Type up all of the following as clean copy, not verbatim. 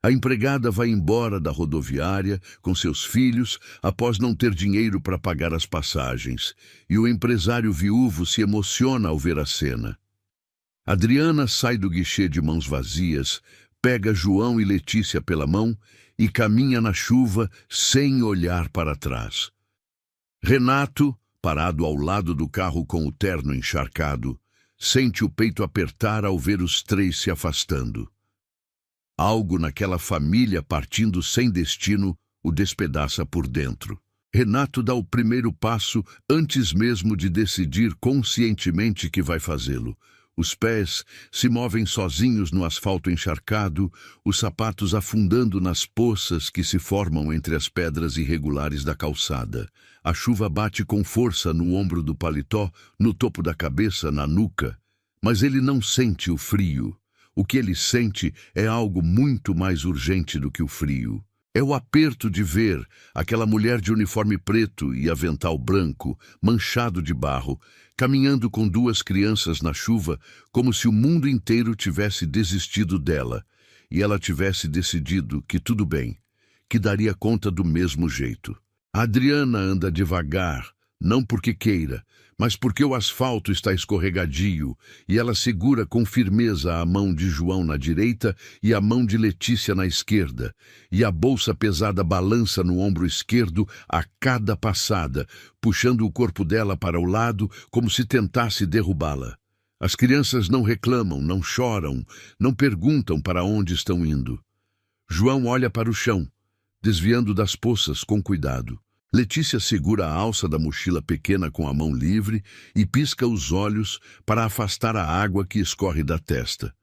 A empregada vai embora da rodoviária com seus filhos após não ter dinheiro para pagar as passagens, e o empresário viúvo se emociona ao ver a cena. Adriana sai do guichê de mãos vazias, pega João e Letícia pela mão e caminha na chuva sem olhar para trás. Renato, parado ao lado do carro com o terno encharcado, sente o peito apertar ao ver os três se afastando. Algo naquela família partindo sem destino o despedaça por dentro. Renato dá o primeiro passo antes mesmo de decidir conscientemente que vai fazê-lo. Os pés se movem sozinhos no asfalto encharcado, os sapatos afundando nas poças que se formam entre as pedras irregulares da calçada. A chuva bate com força no ombro do paletó, no topo da cabeça, na nuca. Mas ele não sente o frio. O que ele sente é algo muito mais urgente do que o frio. É o aperto de ver aquela mulher de uniforme preto e avental branco, manchado de barro, caminhando com duas crianças na chuva, como se o mundo inteiro tivesse desistido dela, e ela tivesse decidido que tudo bem, que daria conta do mesmo jeito. A Adriana anda devagar, não porque queira, mas porque o asfalto está escorregadio, e ela segura com firmeza a mão de João na direita e a mão de Letícia na esquerda, e a bolsa pesada balança no ombro esquerdo a cada passada, puxando o corpo dela para o lado como se tentasse derrubá-la. As crianças não reclamam, não choram, não perguntam para onde estão indo. João olha para o chão, desviando das poças com cuidado. Letícia segura a alça da mochila pequena com a mão livre e pisca os olhos para afastar a água que escorre da testa.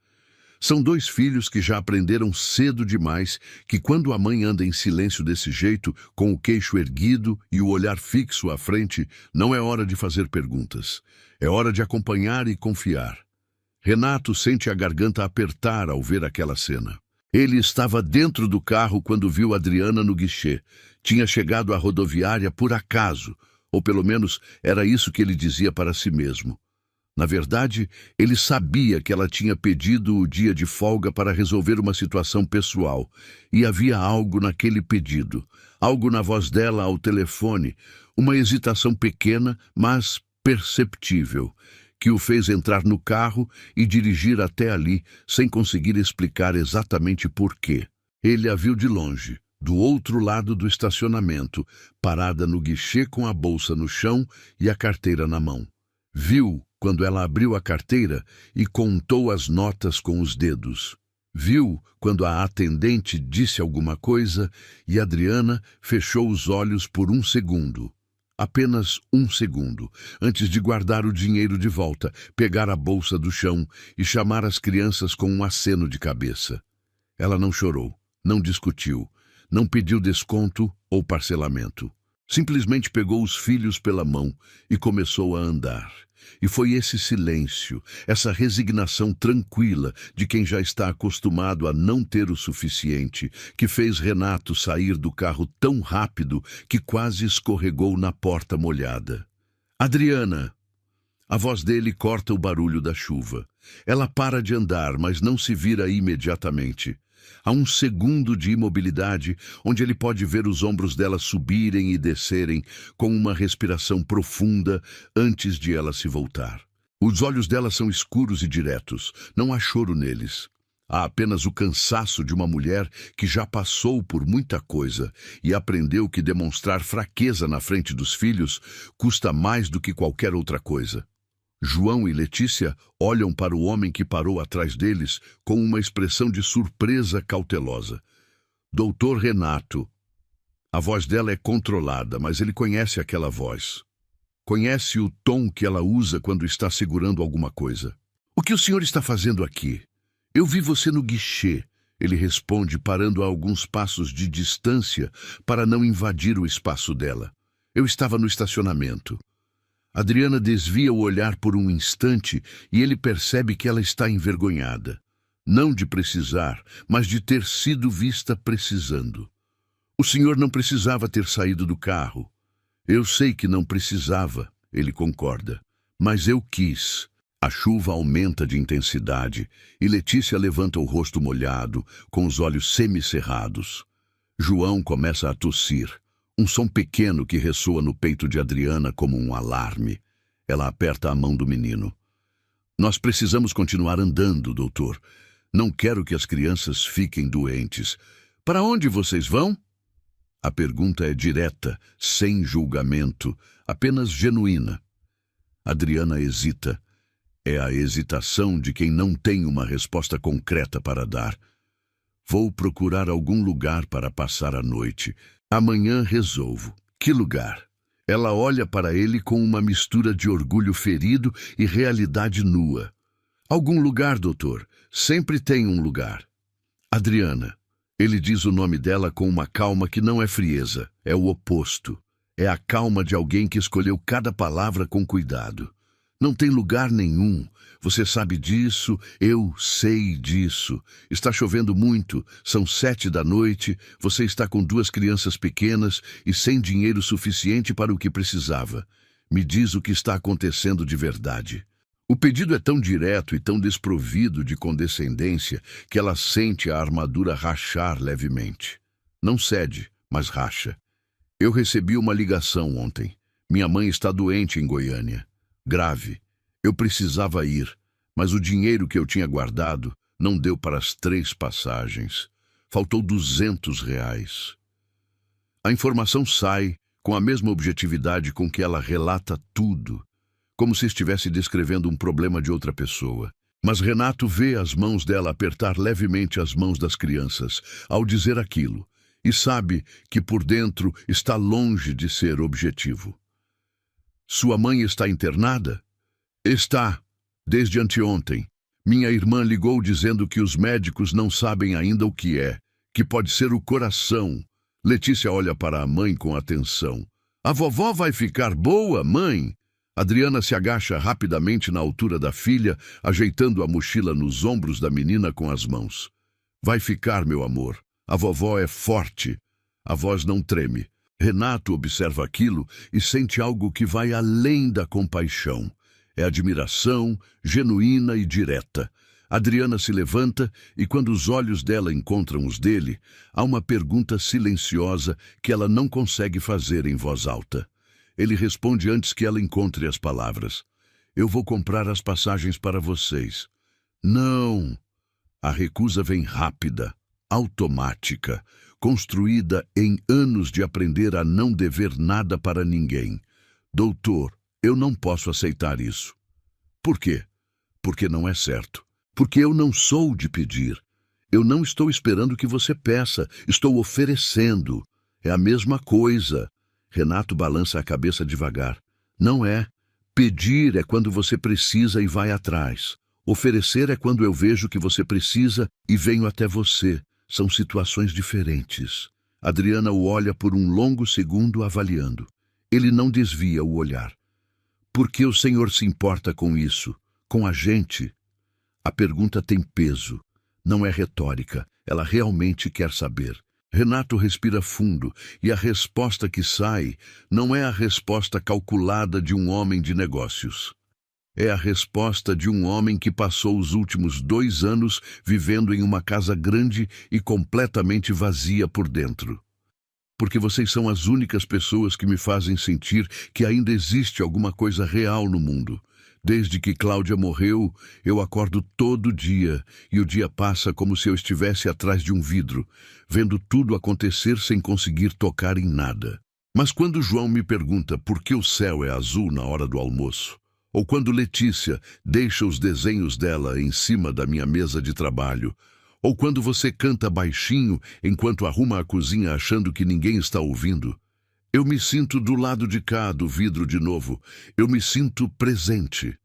São dois filhos que já aprenderam cedo demais que quando a mãe anda em silêncio desse jeito, com o queixo erguido e o olhar fixo à frente, não é hora de fazer perguntas. É hora de acompanhar e confiar. Renato sente a garganta apertar ao ver aquela cena. Ele estava dentro do carro quando viu Adriana no guichê. Tinha chegado à rodoviária por acaso, ou pelo menos era isso que ele dizia para si mesmo. Na verdade, ele sabia que ela tinha pedido o dia de folga para resolver uma situação pessoal, e havia algo naquele pedido, algo na voz dela ao telefone, uma hesitação pequena, mas perceptível, que o fez entrar no carro e dirigir até ali, sem conseguir explicar exatamente por quê. Ele a viu de longe, do outro lado do estacionamento, parada no guichê com a bolsa no chão e a carteira na mão. Viu quando ela abriu a carteira e contou as notas com os dedos. Viu quando a atendente disse alguma coisa e Adriana fechou os olhos por um segundo. Apenas um segundo, antes de guardar o dinheiro de volta, pegar a bolsa do chão e chamar as crianças com um aceno de cabeça. Ela não chorou, não discutiu, não pediu desconto ou parcelamento. Simplesmente pegou os filhos pela mão e começou a andar. E foi esse silêncio, essa resignação tranquila de quem já está acostumado a não ter o suficiente, que fez Renato sair do carro tão rápido que quase escorregou na porta molhada. Adriana! A voz dele corta o barulho da chuva. Ela para de andar, mas não se vira imediatamente. Há um segundo de imobilidade, onde ele pode ver os ombros dela subirem e descerem, com uma respiração profunda antes de ela se voltar. Os olhos dela são escuros e diretos, não há choro neles. Há apenas o cansaço de uma mulher que já passou por muita coisa e aprendeu que demonstrar fraqueza na frente dos filhos custa mais do que qualquer outra coisa. João e Letícia olham para o homem que parou atrás deles com uma expressão de surpresa cautelosa. Doutor Renato. A voz dela é controlada, mas ele conhece aquela voz. Conhece o tom que ela usa quando está segurando alguma coisa. O que o senhor está fazendo aqui? Eu vi você no guichê, ele responde, parando a alguns passos de distância para não invadir o espaço dela. Eu estava no estacionamento. Adriana desvia o olhar por um instante e ele percebe que ela está envergonhada. Não de precisar, mas de ter sido vista precisando. O senhor não precisava ter saído do carro. Eu sei que não precisava, ele concorda. Mas eu quis. A chuva aumenta de intensidade e Letícia levanta o rosto molhado, com os olhos semicerrados. João começa a tossir, um som pequeno que ressoa no peito de Adriana como um alarme. Ela aperta a mão do menino. Nós precisamos continuar andando, doutor. Não quero que as crianças fiquem doentes. Para onde vocês vão? A pergunta é direta, sem julgamento, apenas genuína. Adriana hesita. É a hesitação de quem não tem uma resposta concreta para dar. Vou procurar algum lugar para passar a noite. Amanhã resolvo. Que lugar? Ela olha para ele com uma mistura de orgulho ferido e realidade nua. Algum lugar, doutor. Sempre tem um lugar. Adriana. Ele diz o nome dela com uma calma que não é frieza. É o oposto. É a calma de alguém que escolheu cada palavra com cuidado. Não tem lugar nenhum. Você sabe disso, eu sei disso. Está chovendo muito, são 7 da noite, você está com 2 crianças pequenas e sem dinheiro suficiente para o que precisava. Me diz o que está acontecendo de verdade. O pedido é tão direto e tão desprovido de condescendência que ela sente a armadura rachar levemente. Não cede, mas racha. Eu recebi uma ligação ontem. Minha mãe está doente em Goiânia. Grave. Eu precisava ir, mas o dinheiro que eu tinha guardado não deu para as 3 passagens. Faltou R$ 200. A informação sai com a mesma objetividade com que ela relata tudo, como se estivesse descrevendo um problema de outra pessoa. Mas Renato vê as mãos dela apertar levemente as mãos das crianças ao dizer aquilo, e sabe que por dentro está longe de ser objetivo. Sua mãe está internada? Está, desde anteontem. Minha irmã ligou dizendo que os médicos não sabem ainda o que é, que pode ser o coração. Letícia olha para a mãe com atenção. A vovó vai ficar boa, mãe? Adriana se agacha rapidamente na altura da filha, ajeitando a mochila nos ombros da menina com as mãos. Vai ficar, meu amor. A vovó é forte. A voz não treme. Renato observa aquilo e sente algo que vai além da compaixão. É admiração, genuína e direta. Adriana se levanta e, quando os olhos dela encontram os dele, há uma pergunta silenciosa que ela não consegue fazer em voz alta. Ele responde antes que ela encontre as palavras. Eu vou comprar as passagens para vocês. Não! A recusa vem rápida, automática, construída em anos de aprender a não dever nada para ninguém. Doutor, eu não posso aceitar isso. Por quê? Porque não é certo. Porque eu não sou de pedir. Eu não estou esperando que você peça, estou oferecendo. É a mesma coisa. Renato balança a cabeça devagar. Não é. Pedir é quando você precisa e vai atrás. Oferecer é quando eu vejo que você precisa e venho até você. São situações diferentes. Adriana o olha por um longo segundo avaliando. Ele não desvia o olhar. Por que o senhor se importa com isso? Com a gente? A pergunta tem peso. Não é retórica. Ela realmente quer saber. Renato respira fundo e a resposta que sai não é a resposta calculada de um homem de negócios. É a resposta de um homem que passou os últimos 2 anos vivendo em uma casa grande e completamente vazia por dentro. Porque vocês são as únicas pessoas que me fazem sentir que ainda existe alguma coisa real no mundo. Desde que Cláudia morreu, eu acordo todo dia e o dia passa como se eu estivesse atrás de um vidro, vendo tudo acontecer sem conseguir tocar em nada. Mas quando João me pergunta por que o céu é azul na hora do almoço, ou quando Letícia deixa os desenhos dela em cima da minha mesa de trabalho, ou quando você canta baixinho enquanto arruma a cozinha achando que ninguém está ouvindo, eu me sinto do lado de cá do vidro de novo. Eu me sinto presente.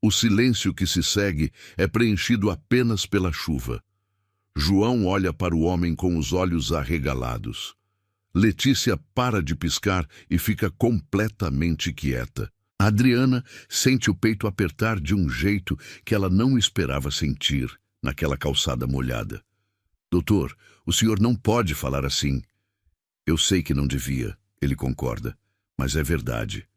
O silêncio que se segue é preenchido apenas pela chuva. João olha para o homem com os olhos arregalados. Letícia para de piscar e fica completamente quieta. Adriana sente o peito apertar de um jeito que ela não esperava sentir naquela calçada molhada. Doutor, o senhor não pode falar assim. Eu sei que não devia, ele concorda, mas é verdade.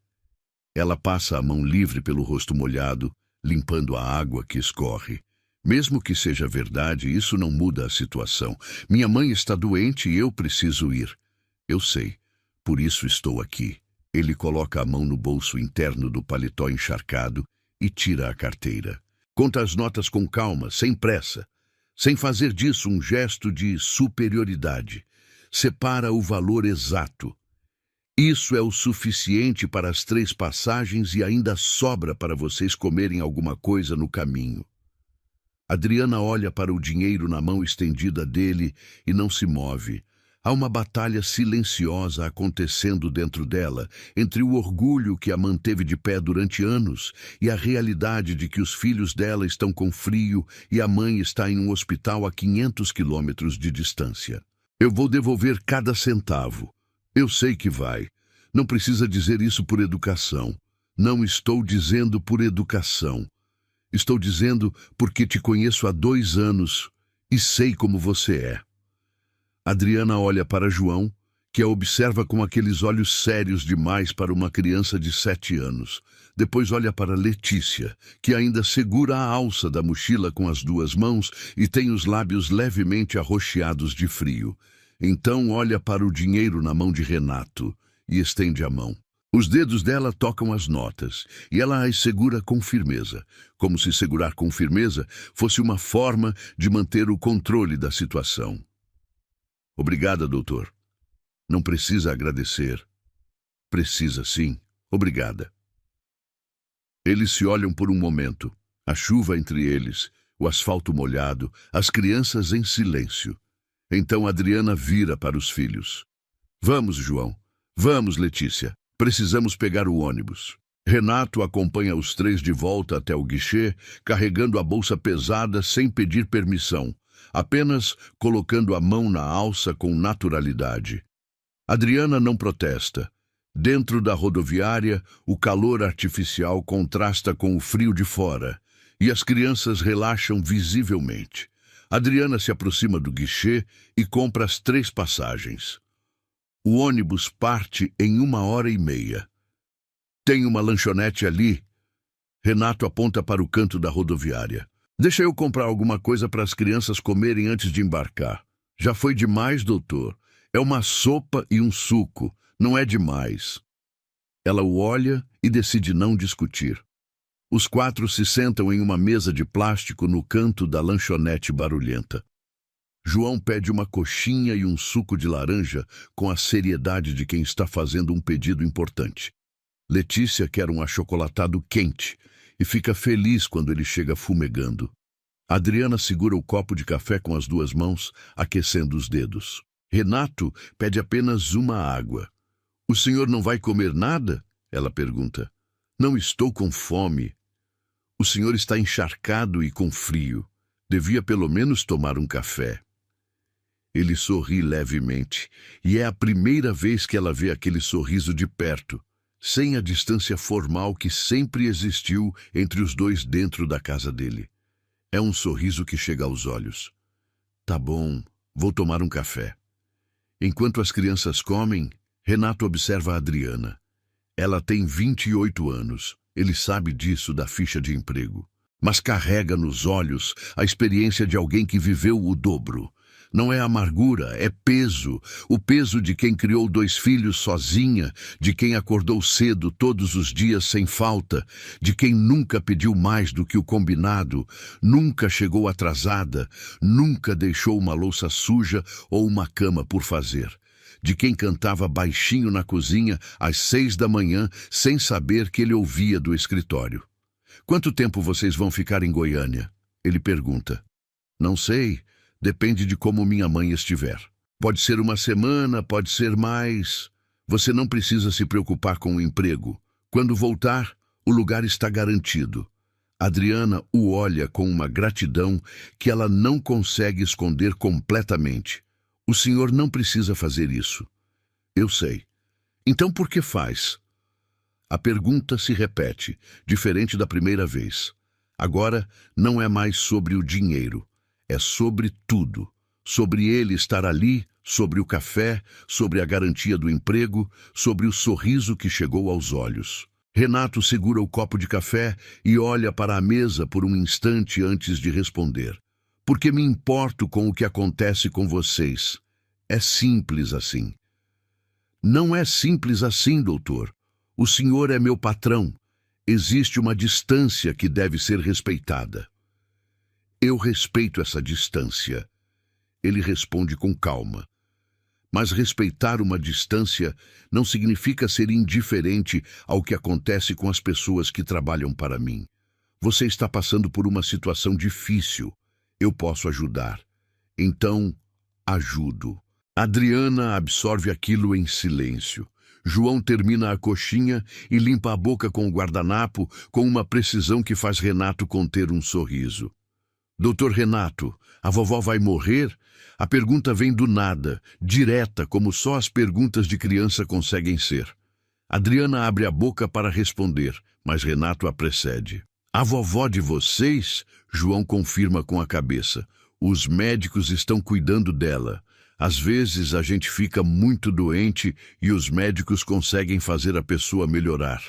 Ela passa a mão livre pelo rosto molhado, limpando a água que escorre. Mesmo que seja verdade, isso não muda a situação. Minha mãe está doente e eu preciso ir. Eu sei, por isso estou aqui. Ele coloca a mão no bolso interno do paletó encharcado e tira a carteira. Conta as notas com calma, sem pressa, sem fazer disso um gesto de superioridade. Separa o valor exato. Isso é o suficiente para as 3 passagens e ainda sobra para vocês comerem alguma coisa no caminho. Adriana olha para o dinheiro na mão estendida dele e não se move. Há uma batalha silenciosa acontecendo dentro dela, entre o orgulho que a manteve de pé durante anos e a realidade de que os filhos dela estão com frio e a mãe está em um hospital a 500 quilômetros de distância. Eu vou devolver cada centavo. Eu sei que vai. Não precisa dizer isso por educação. Não estou dizendo por educação. Estou dizendo porque te conheço há 2 anos e sei como você é. Adriana olha para João, que a observa com aqueles olhos sérios demais para uma criança de 7 anos. Depois olha para Letícia, que ainda segura a alça da mochila com as 2 mãos e tem os lábios levemente arroxeados de frio. Então olha para o dinheiro na mão de Renato e estende a mão. Os dedos dela tocam as notas e ela as segura com firmeza, como se segurar com firmeza fosse uma forma de manter o controle da situação. Obrigada, doutor. Não precisa agradecer. Precisa sim. Obrigada. Eles se olham por um momento. A chuva entre eles, o asfalto molhado, as crianças em silêncio. Então Adriana vira para os filhos. Vamos, João. Vamos, Letícia. Precisamos pegar o ônibus. Renato acompanha os 3 de volta até o guichê, carregando a bolsa pesada sem pedir permissão, apenas colocando a mão na alça com naturalidade. Adriana não protesta. Dentro da rodoviária, o calor artificial contrasta com o frio de fora, e as crianças relaxam visivelmente. Adriana se aproxima do guichê e compra as 3 passagens. O ônibus parte em 1h30. Tem uma lanchonete ali. Renato aponta para o canto da rodoviária. Deixa eu comprar alguma coisa para as crianças comerem antes de embarcar. Já foi demais, doutor. É uma sopa e um suco. Não é demais. Ela o olha e decide não discutir. Os 4 se sentam em uma mesa de plástico no canto da lanchonete barulhenta. João pede uma coxinha e um suco de laranja com a seriedade de quem está fazendo um pedido importante. Letícia quer um achocolatado quente e fica feliz quando ele chega fumegando. Adriana segura o copo de café com as 2 mãos, aquecendo os dedos. Renato pede apenas uma água. O senhor não vai comer nada? Ela pergunta. Não estou com fome. O senhor está encharcado e com frio. Devia pelo menos tomar um café. Ele sorri levemente, e é a primeira vez que ela vê aquele sorriso de perto, sem a distância formal que sempre existiu entre os dois dentro da casa dele. É um sorriso que chega aos olhos. Tá bom, vou tomar um café. Enquanto as crianças comem, Renato observa a Adriana. Ela tem 28 anos, ele sabe disso da ficha de emprego, mas carrega nos olhos a experiência de alguém que viveu o dobro. Não é amargura, é peso. O peso de quem criou 2 filhos sozinha, de quem acordou cedo todos os dias sem falta, de quem nunca pediu mais do que o combinado, nunca chegou atrasada, nunca deixou uma louça suja ou uma cama por fazer. De quem cantava baixinho na cozinha às 6 da manhã sem saber que ele ouvia do escritório. Quanto tempo vocês vão ficar em Goiânia? Ele pergunta. Não sei. Depende de como minha mãe estiver. Pode ser 1 semana, pode ser mais. Você não precisa se preocupar com o emprego. Quando voltar, o lugar está garantido. Adriana o olha com uma gratidão que ela não consegue esconder completamente. O senhor não precisa fazer isso. Eu sei. Então por que faz? A pergunta se repete, diferente da primeira vez. Agora não é mais sobre o dinheiro. É sobre tudo. Sobre ele estar ali, sobre o café, sobre a garantia do emprego, sobre o sorriso que chegou aos olhos. Renato segura o copo de café e olha para a mesa por um instante antes de responder. Porque me importo com o que acontece com vocês. É simples assim. Não é simples assim, doutor. O senhor é meu patrão. Existe uma distância que deve ser respeitada. Eu respeito essa distância. Ele responde com calma. Mas respeitar uma distância não significa ser indiferente ao que acontece com as pessoas que trabalham para mim. Você está passando por uma situação difícil. Eu posso ajudar. Então, ajudo. Adriana absorve aquilo em silêncio. João termina a coxinha e limpa a boca com o guardanapo com uma precisão que faz Renato conter um sorriso. Doutor Renato, a vovó vai morrer? A pergunta vem do nada, direta, como só as perguntas de criança conseguem ser. Adriana abre a boca para responder, mas Renato a precede. A vovó de vocês? João confirma com a cabeça. Os médicos estão cuidando dela. Às vezes a gente fica muito doente e os médicos conseguem fazer a pessoa melhorar.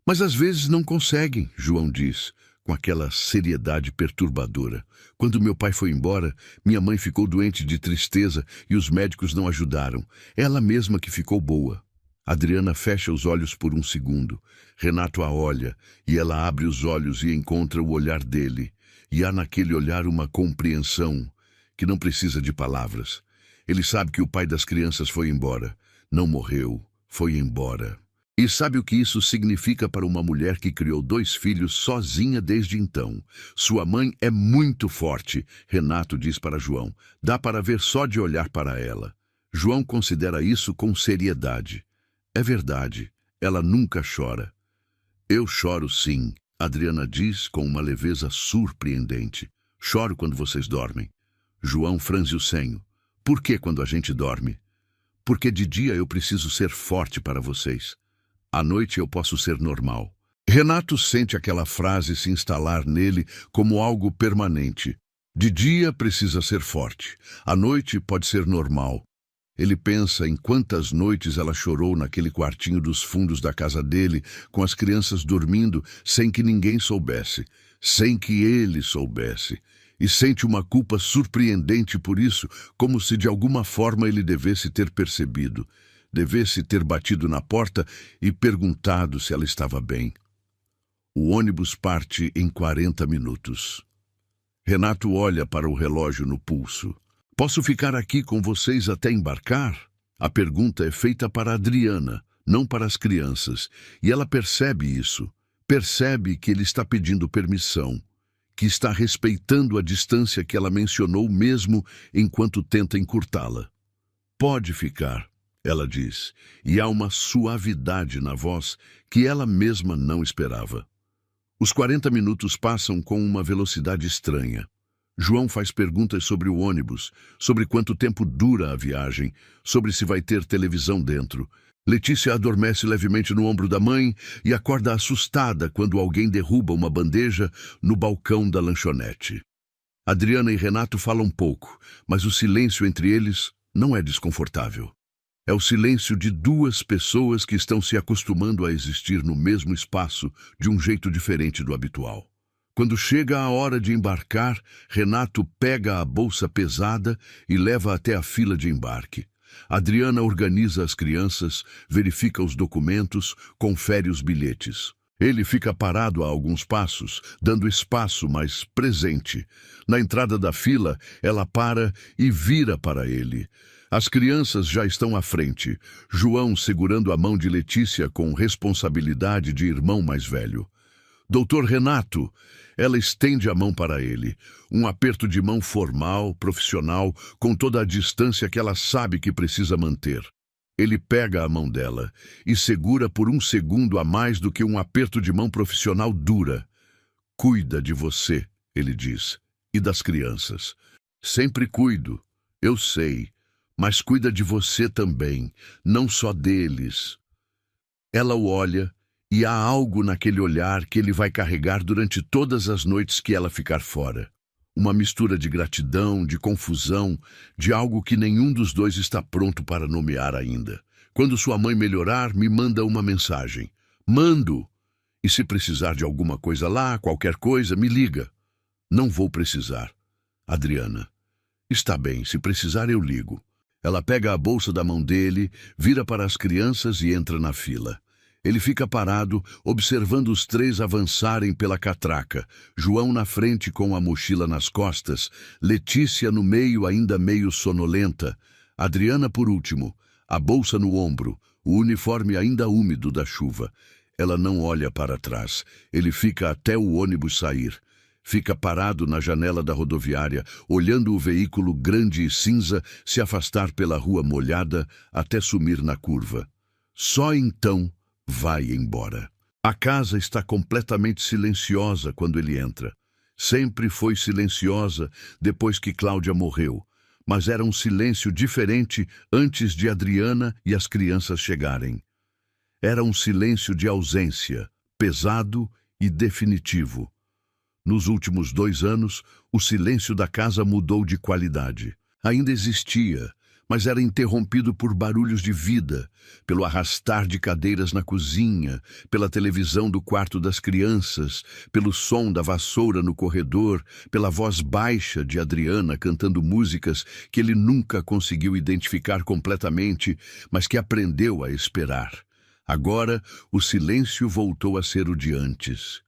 Mas às vezes não conseguem, João diz, com aquela seriedade perturbadora. Quando meu pai foi embora, minha mãe ficou doente de tristeza e os médicos não ajudaram. Ela mesma que ficou boa. Adriana fecha os olhos por um segundo. Renato a olha e ela abre os olhos e encontra o olhar dele. E há naquele olhar uma compreensão que não precisa de palavras. Ele sabe que o pai das crianças foi embora. Não morreu, foi embora. E sabe o que isso significa para uma mulher que criou 2 filhos sozinha desde então? Sua mãe é muito forte, Renato diz para João. Dá para ver só de olhar para ela. João considera isso com seriedade. É verdade, ela nunca chora. Eu choro sim, Adriana diz com uma leveza surpreendente. Choro quando vocês dormem. João franze o senho. Por que quando a gente dorme? Porque de dia eu preciso ser forte para vocês. À noite eu posso ser normal. Renato sente aquela frase se instalar nele como algo permanente. De dia precisa ser forte. À noite pode ser normal. Ele pensa em quantas noites ela chorou naquele quartinho dos fundos da casa dele, com as crianças dormindo, sem que ninguém soubesse, sem que ele soubesse. E sente uma culpa surpreendente por isso, como se de alguma forma ele devesse ter percebido, devesse ter batido na porta e perguntado se ela estava bem. O ônibus parte em 40 minutos. Renato olha para o relógio no pulso. Posso ficar aqui com vocês até embarcar? A pergunta é feita para Adriana, não para as crianças, e ela percebe isso. Percebe que ele está pedindo permissão, que está respeitando a distância que ela mencionou mesmo enquanto tenta encurtá-la. Pode ficar, ela diz, e há uma suavidade na voz que ela mesma não esperava. Os 40 minutos passam com uma velocidade estranha. João faz perguntas sobre o ônibus, sobre quanto tempo dura a viagem, sobre se vai ter televisão dentro. Letícia adormece levemente no ombro da mãe e acorda assustada quando alguém derruba uma bandeja no balcão da lanchonete. Adriana e Renato falam pouco, mas o silêncio entre eles não é desconfortável. É o silêncio de 2 pessoas que estão se acostumando a existir no mesmo espaço de um jeito diferente do habitual. Quando chega a hora de embarcar, Renato pega a bolsa pesada e leva até a fila de embarque. Adriana organiza as crianças, verifica os documentos, confere os bilhetes. Ele fica parado a alguns passos, dando espaço, mas presente. Na entrada da fila, ela para e vira para ele. As crianças já estão à frente, João segurando a mão de Letícia com responsabilidade de irmão mais velho. Doutor Renato, ela estende a mão para ele. Um aperto de mão formal, profissional, com toda a distância que ela sabe que precisa manter. Ele pega a mão dela e segura por um segundo a mais do que um aperto de mão profissional dura. Cuida de você, ele diz, e das crianças. Sempre cuido, eu sei, mas cuida de você também, não só deles. Ela o olha e há algo naquele olhar que ele vai carregar durante todas as noites que ela ficar fora. Uma mistura de gratidão, de confusão, de algo que nenhum dos dois está pronto para nomear ainda. Quando sua mãe melhorar, me manda uma mensagem. Mando! E se precisar de alguma coisa lá, qualquer coisa, me liga. Não vou precisar. Adriana. Está bem, se precisar eu ligo. Ela pega a bolsa da mão dele, vira para as crianças e entra na fila. Ele fica parado, observando os três avançarem pela catraca. João na frente com a mochila nas costas, Letícia no meio ainda meio sonolenta, Adriana por último, a bolsa no ombro, o uniforme ainda úmido da chuva. Ela não olha para trás. Ele fica até o ônibus sair. Fica parado na janela da rodoviária, olhando o veículo grande e cinza se afastar pela rua molhada até sumir na curva. Só então vai embora. A casa está completamente silenciosa quando ele entra. Sempre foi silenciosa depois que Cláudia morreu, mas era um silêncio diferente antes de Adriana e as crianças chegarem. Era um silêncio de ausência, pesado e definitivo. Nos últimos 2 anos, o silêncio da casa mudou de qualidade. Ainda existia, mas era interrompido por barulhos de vida, pelo arrastar de cadeiras na cozinha, pela televisão do quarto das crianças, pelo som da vassoura no corredor, pela voz baixa de Adriana cantando músicas que ele nunca conseguiu identificar completamente, mas que aprendeu a esperar. Agora, o silêncio voltou a ser o de antes.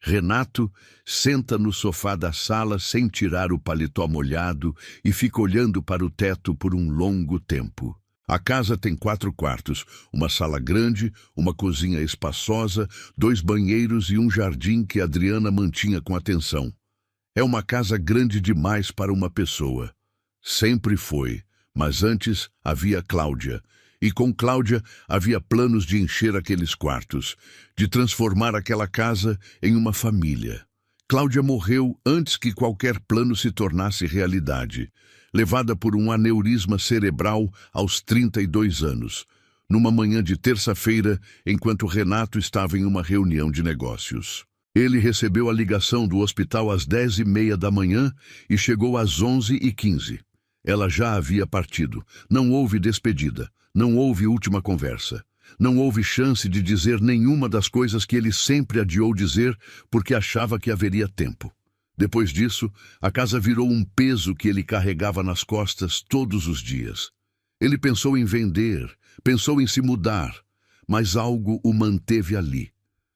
Renato senta no sofá da sala sem tirar o paletó molhado e fica olhando para o teto por um longo tempo. A casa tem 4 quartos, uma sala grande, uma cozinha espaçosa, 2 banheiros e um jardim que Adriana mantinha com atenção. É uma casa grande demais para uma pessoa. Sempre foi, mas antes havia Cláudia. E com Cláudia havia planos de encher aqueles quartos, de transformar aquela casa em uma família. Cláudia morreu antes que qualquer plano se tornasse realidade, levada por um aneurisma cerebral aos 32 anos, numa manhã de terça-feira, enquanto Renato estava em uma reunião de negócios. Ele recebeu a ligação do hospital às 10h30 da manhã e chegou às 11h15. Ela já havia partido. Não houve despedida. Não houve última conversa. Não houve chance de dizer nenhuma das coisas que ele sempre adiou dizer porque achava que haveria tempo. Depois disso, a casa virou um peso que ele carregava nas costas todos os dias. Ele pensou em vender, pensou em se mudar, mas algo o manteve ali.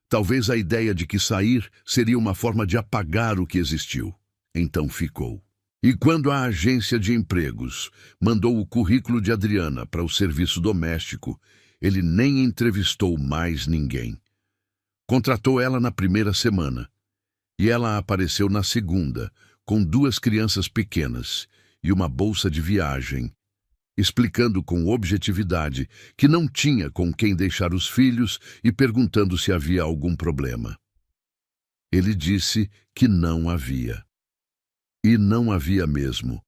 Talvez a ideia de que sair seria uma forma de apagar o que existiu. Então ficou. E quando a agência de empregos mandou o currículo de Adriana para o serviço doméstico, ele nem entrevistou mais ninguém. Contratou ela na primeira semana, e ela apareceu na segunda, com 2 crianças pequenas e uma bolsa de viagem, explicando com objetividade que não tinha com quem deixar os filhos e perguntando se havia algum problema. Ele disse que não havia. E não havia mesmo.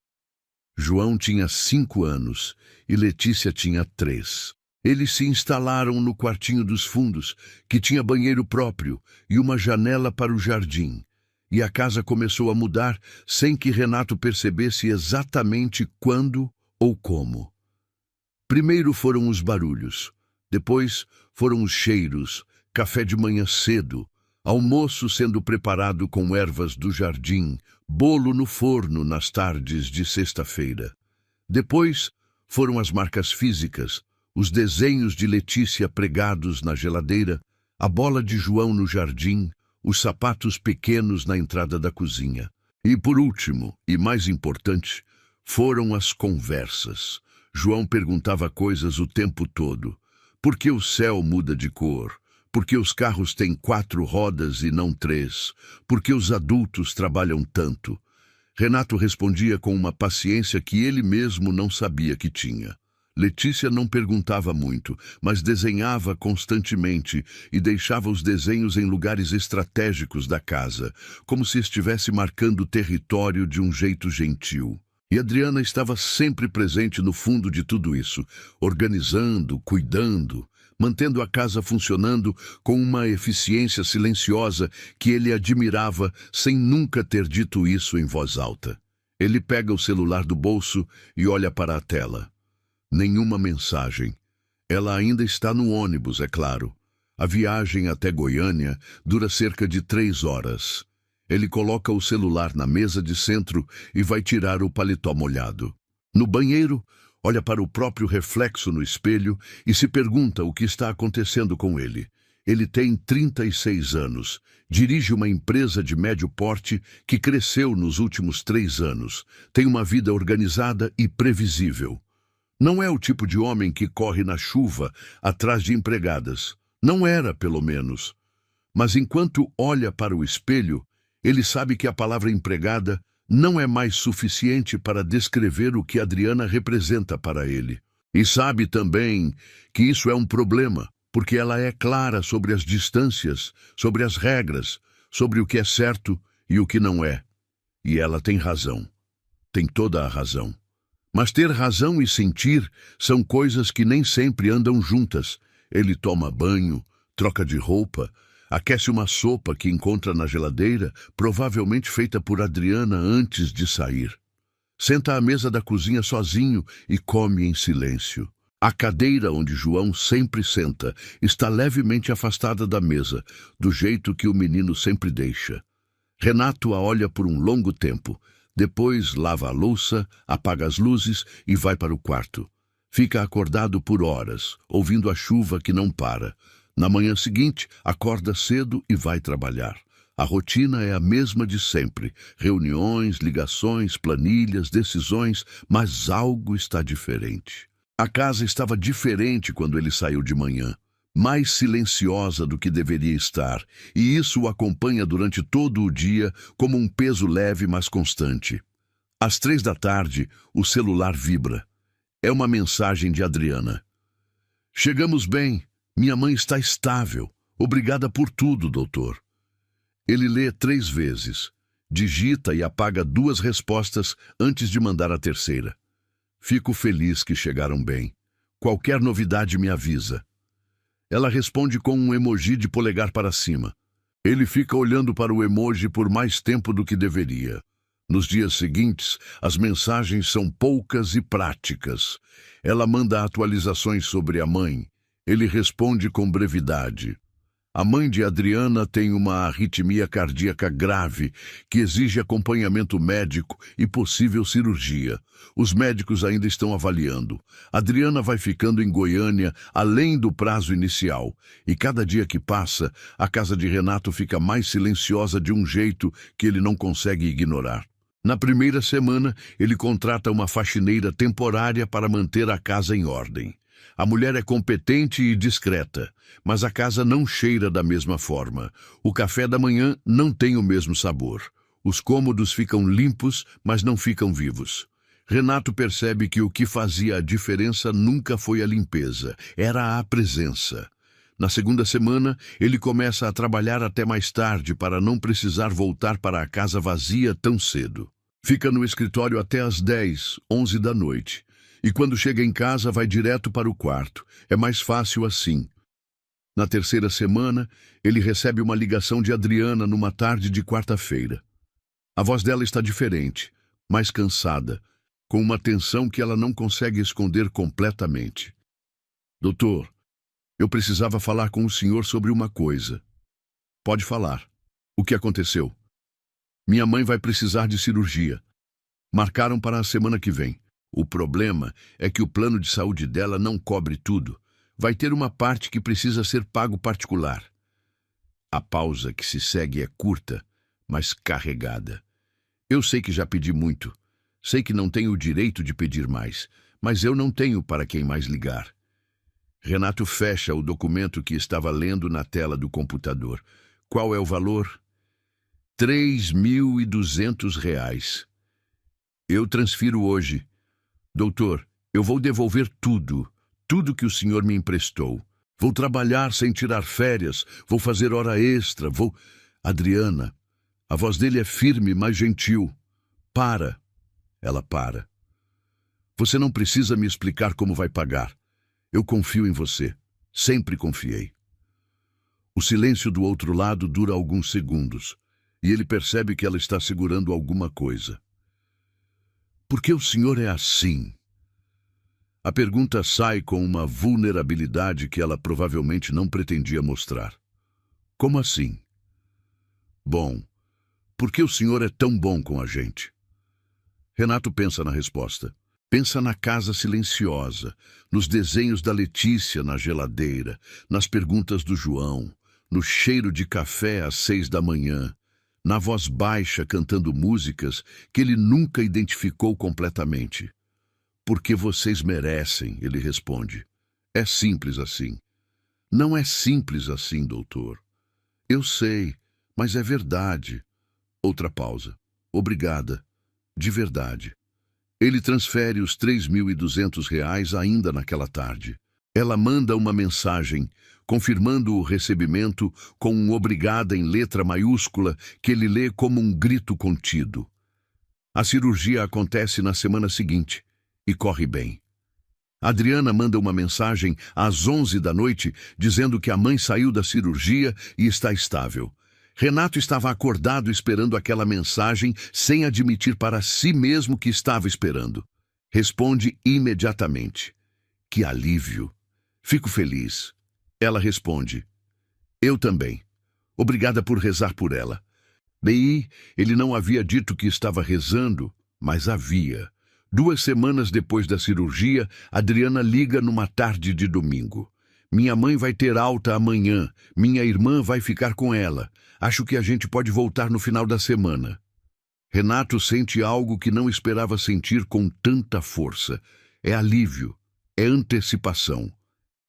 João tinha 5 anos e Letícia tinha 3. Eles se instalaram no quartinho dos fundos, que tinha banheiro próprio e uma janela para o jardim. E a casa começou a mudar sem que Renato percebesse exatamente quando ou como. Primeiro foram os barulhos, depois foram os cheiros, café de manhã cedo, almoço sendo preparado com ervas do jardim, bolo no forno nas tardes de sexta-feira. Depois foram as marcas físicas, os desenhos de Letícia pregados na geladeira, a bola de João no jardim, os sapatos pequenos na entrada da cozinha. E por último, e mais importante, foram as conversas. João perguntava coisas o tempo todo. Por que o céu muda de cor? Por que os carros têm 4 rodas e não 3? Por que os adultos trabalham tanto? Renato respondia com uma paciência que ele mesmo não sabia que tinha. Letícia não perguntava muito, mas desenhava constantemente e deixava os desenhos em lugares estratégicos da casa, como se estivesse marcando o território de um jeito gentil. E Adriana estava sempre presente no fundo de tudo isso, organizando, cuidando, mantendo a casa funcionando com uma eficiência silenciosa que ele admirava sem nunca ter dito isso em voz alta. Ele pega o celular do bolso e olha para a tela. Nenhuma mensagem. Ela ainda está no ônibus, é claro. A viagem até Goiânia dura cerca de 3 horas. Ele coloca o celular na mesa de centro e vai tirar o paletó molhado. No banheiro, olha para o próprio reflexo no espelho e se pergunta o que está acontecendo com ele. Ele tem 36 anos, dirige uma empresa de médio porte que cresceu nos últimos 3 anos, tem uma vida organizada e previsível. Não é o tipo de homem que corre na chuva atrás de empregadas. Não era, pelo menos. Mas enquanto olha para o espelho, ele sabe que a palavra empregada não é mais suficiente para descrever o que Adriana representa para ele. E sabe também que isso é um problema, porque ela é clara sobre as distâncias, sobre as regras, sobre o que é certo e o que não é. E ela tem razão. Tem toda a razão. Mas ter razão e sentir são coisas que nem sempre andam juntas. Ele toma banho, troca de roupa, aquece uma sopa que encontra na geladeira, provavelmente feita por Adriana antes de sair. Senta à mesa da cozinha sozinho e come em silêncio. A cadeira onde João sempre senta está levemente afastada da mesa, do jeito que o menino sempre deixa. Renato a olha por um longo tempo. Depois lava a louça, apaga as luzes e vai para o quarto. Fica acordado por horas, ouvindo a chuva que não para. Na manhã seguinte, acorda cedo e vai trabalhar. A rotina é a mesma de sempre. Reuniões, ligações, planilhas, decisões, mas algo está diferente. A casa estava diferente quando ele saiu de manhã. Mais silenciosa do que deveria estar, e isso o acompanha durante todo o dia como um peso leve, mas constante. Às 3 da tarde, o celular vibra. É uma mensagem de Adriana. Chegamos bem. Minha mãe está estável. Obrigada por tudo, doutor. Ele lê 3 vezes. Digita e apaga 2 respostas antes de mandar a terceira. Fico feliz que chegaram bem. Qualquer novidade me avisa. Ela responde com um emoji de polegar para cima. Ele fica olhando para o emoji por mais tempo do que deveria. Nos dias seguintes, as mensagens são poucas e práticas. Ela manda atualizações sobre a mãe. Ele responde com brevidade. A mãe de Adriana tem uma arritmia cardíaca grave que exige acompanhamento médico e possível cirurgia. Os médicos ainda estão avaliando. Adriana vai ficando em Goiânia além do prazo inicial. E cada dia que passa, a casa de Renato fica mais silenciosa de um jeito que ele não consegue ignorar. Na primeira semana, ele contrata uma faxineira temporária para manter a casa em ordem. A mulher é competente e discreta, mas a casa não cheira da mesma forma. O café da manhã não tem o mesmo sabor. Os cômodos ficam limpos, mas não ficam vivos. Renato percebe que o que fazia a diferença nunca foi a limpeza, era a presença. Na segunda semana, ele começa a trabalhar até mais tarde para não precisar voltar para a casa vazia tão cedo. Fica no escritório até às 10, 11 da noite. E quando chega em casa, vai direto para o quarto. É mais fácil assim. Na terceira semana, ele recebe uma ligação de Adriana numa tarde de quarta-feira. A voz dela está diferente, mais cansada, com uma tensão que ela não consegue esconder completamente. Doutor, eu precisava falar com o senhor sobre uma coisa. Pode falar. O que aconteceu? Minha mãe vai precisar de cirurgia. Marcaram para a semana que vem. O problema é que o plano de saúde dela não cobre tudo. Vai ter uma parte que precisa ser pago particular. A pausa que se segue é curta, mas carregada. Eu sei que já pedi muito. Sei que não tenho o direito de pedir mais, mas eu não tenho para quem mais ligar. Renato fecha o documento que estava lendo na tela do computador. Qual é o valor? R$ 3.200. Eu transfiro hoje. Doutor, eu vou devolver tudo que o senhor me emprestou. Vou trabalhar sem tirar férias, vou fazer hora extra, vou... Adriana, a voz dele é firme, mas gentil. Para. Ela para. Você não precisa me explicar como vai pagar. Eu confio em você. Sempre confiei. O silêncio do outro lado dura alguns segundos, e ele percebe que ela está segurando alguma coisa. Por que o senhor é assim? A pergunta sai com uma vulnerabilidade que ela provavelmente não pretendia mostrar. Como assim? Bom, por que o senhor é tão bom com a gente? Renato pensa na resposta. Pensa na casa silenciosa, nos desenhos da Letícia na geladeira, nas perguntas do João, no cheiro de café às 6 da manhã, na voz baixa cantando músicas que ele nunca identificou completamente. Porque vocês merecem, ele responde. É simples assim. Não é simples assim, doutor. Eu sei, mas é verdade. Outra pausa. Obrigada. De verdade. Ele transfere os R$ 3.200 ainda naquela tarde. Ela manda uma mensagem, confirmando o recebimento com um obrigada em letra maiúscula que ele lê como um grito contido. A cirurgia acontece na semana seguinte e corre bem. Adriana manda uma mensagem às 11 da noite dizendo que a mãe saiu da cirurgia e está estável. Renato estava acordado esperando aquela mensagem sem admitir para si mesmo que estava esperando. Responde imediatamente. Que alívio. Fico feliz. Ela responde. Eu também. Obrigada por rezar por ela. Daí, ele não havia dito que estava rezando, mas havia. 2 semanas depois da cirurgia, Adriana liga numa tarde de domingo. Minha mãe vai ter alta amanhã. Minha irmã vai ficar com ela. Acho que a gente pode voltar no final da semana. Renato sente algo que não esperava sentir com tanta força. É alívio. É antecipação.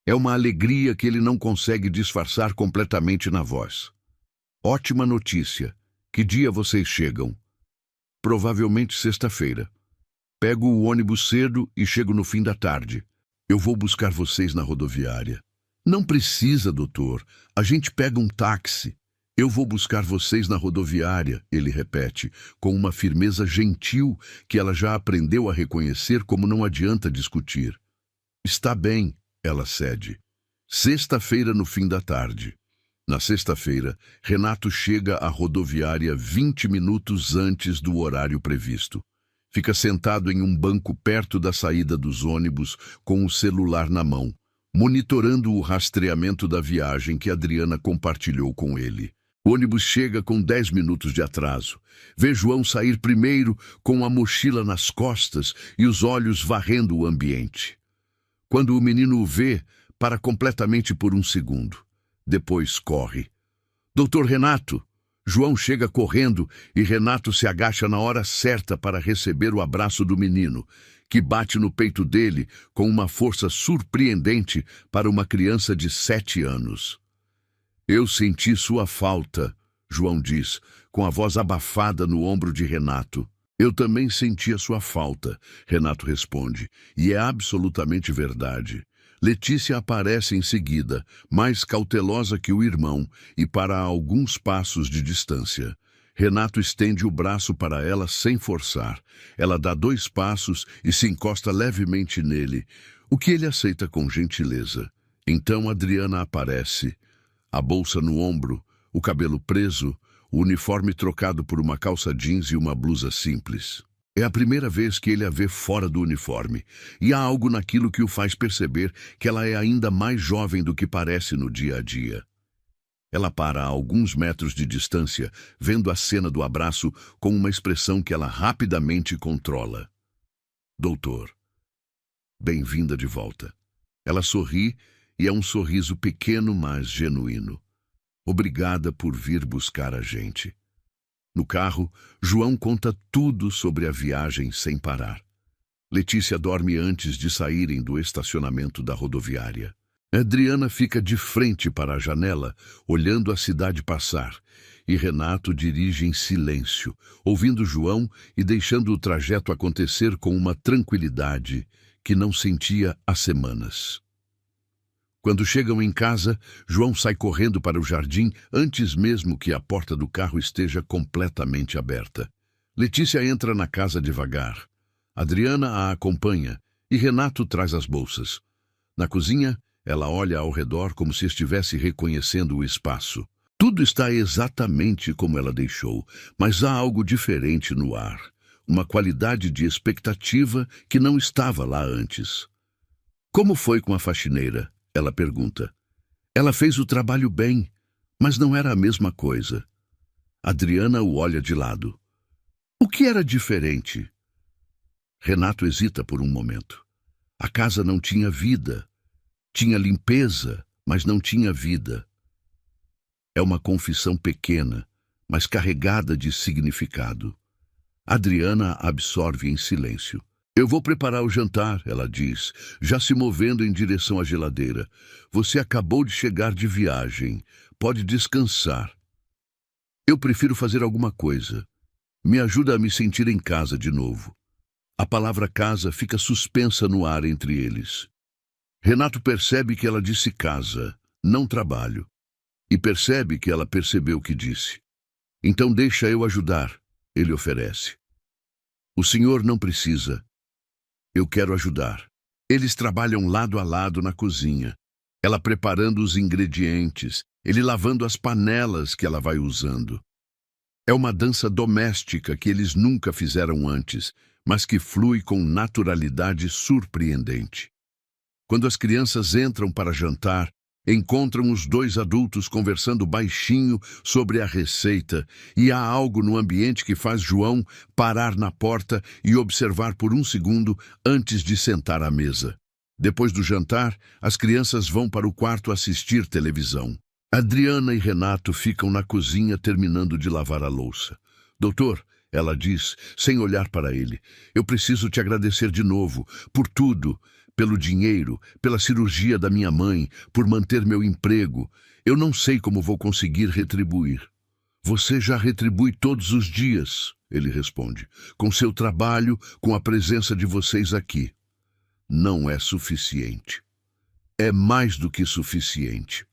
É uma alegria que ele não consegue disfarçar completamente na voz. Ótima notícia. Que dia vocês chegam? Provavelmente sexta-feira. Pego o ônibus cedo e chego no fim da tarde. Eu vou buscar vocês na rodoviária. Não precisa, doutor. A gente pega um táxi. Eu vou buscar vocês na rodoviária, ele repete, com uma firmeza gentil que ela já aprendeu a reconhecer como não adianta discutir. Está bem, ela cede. Sexta-feira no fim da tarde. Na sexta-feira, Renato chega à rodoviária 20 minutos antes do horário previsto. Fica sentado em um banco perto da saída dos ônibus, com o celular na mão, monitorando o rastreamento da viagem que Adriana compartilhou com ele. O ônibus chega com 10 minutos de atraso. Vê João sair primeiro com a mochila nas costas e os olhos varrendo o ambiente. Quando o menino o vê, para completamente por um segundo. Depois corre. Doutor Renato! João chega correndo e Renato se agacha na hora certa para receber o abraço do menino, que bate no peito dele com uma força surpreendente para uma criança de 7 anos. Eu senti sua falta, João diz, com a voz abafada no ombro de Renato. Eu também senti a sua falta, Renato responde, e é absolutamente verdade. Letícia aparece em seguida, mais cautelosa que o irmão e para alguns passos de distância. Renato estende o braço para ela sem forçar. Ela dá 2 passos e se encosta levemente nele, o que ele aceita com gentileza. Então Adriana aparece, a bolsa no ombro, o cabelo preso, o uniforme trocado por uma calça jeans e uma blusa simples. É a primeira vez que ele a vê fora do uniforme, e há algo naquilo que o faz perceber que ela é ainda mais jovem do que parece no dia a dia. Ela para a alguns metros de distância, vendo a cena do abraço com uma expressão que ela rapidamente controla. Doutor, bem-vinda de volta. Ela sorri, e é um sorriso pequeno, mas genuíno. Obrigada por vir buscar a gente. No carro, João conta tudo sobre a viagem sem parar. Letícia dorme antes de saírem do estacionamento da rodoviária. Adriana fica de frente para a janela, olhando a cidade passar, e Renato dirige em silêncio, ouvindo João e deixando o trajeto acontecer com uma tranquilidade que não sentia há semanas. Quando chegam em casa, João sai correndo para o jardim antes mesmo que a porta do carro esteja completamente aberta. Letícia entra na casa devagar. Adriana a acompanha e Renato traz as bolsas. Na cozinha, ela olha ao redor como se estivesse reconhecendo o espaço. Tudo está exatamente como ela deixou, mas há algo diferente no ar. Uma qualidade de expectativa que não estava lá antes. Como foi com a faxineira? Ela pergunta. Ela fez o trabalho bem, mas não era a mesma coisa. Adriana o olha de lado. O que era diferente? Renato hesita por um momento. A casa não tinha vida. Tinha limpeza, mas não tinha vida. É uma confissão pequena, mas carregada de significado. Adriana absorve em silêncio. Eu vou preparar o jantar, ela diz, já se movendo em direção à geladeira. Você acabou de chegar de viagem. Pode descansar. Eu prefiro fazer alguma coisa. Me ajuda a me sentir em casa de novo. A palavra casa fica suspensa no ar entre eles. Renato percebe que ela disse casa, não trabalho. E percebe que ela percebeu o que disse. Então deixa eu ajudar, ele oferece. O senhor não precisa. Eu quero ajudar. Eles trabalham lado a lado na cozinha. Ela preparando os ingredientes, ele lavando as panelas que ela vai usando. É uma dança doméstica que eles nunca fizeram antes, mas que flui com naturalidade surpreendente. Quando as crianças entram para jantar, encontram os dois adultos conversando baixinho sobre a receita e há algo no ambiente que faz João parar na porta e observar por um segundo antes de sentar à mesa. Depois do jantar, as crianças vão para o quarto assistir televisão. Adriana e Renato ficam na cozinha terminando de lavar a louça. Doutor, ela diz, sem olhar para ele, eu preciso te agradecer de novo, por tudo. Pelo dinheiro, pela cirurgia da minha mãe, por manter meu emprego. Eu não sei como vou conseguir retribuir. Você já retribui todos os dias, ele responde, com seu trabalho, com a presença de vocês aqui. Não é suficiente. É mais do que suficiente.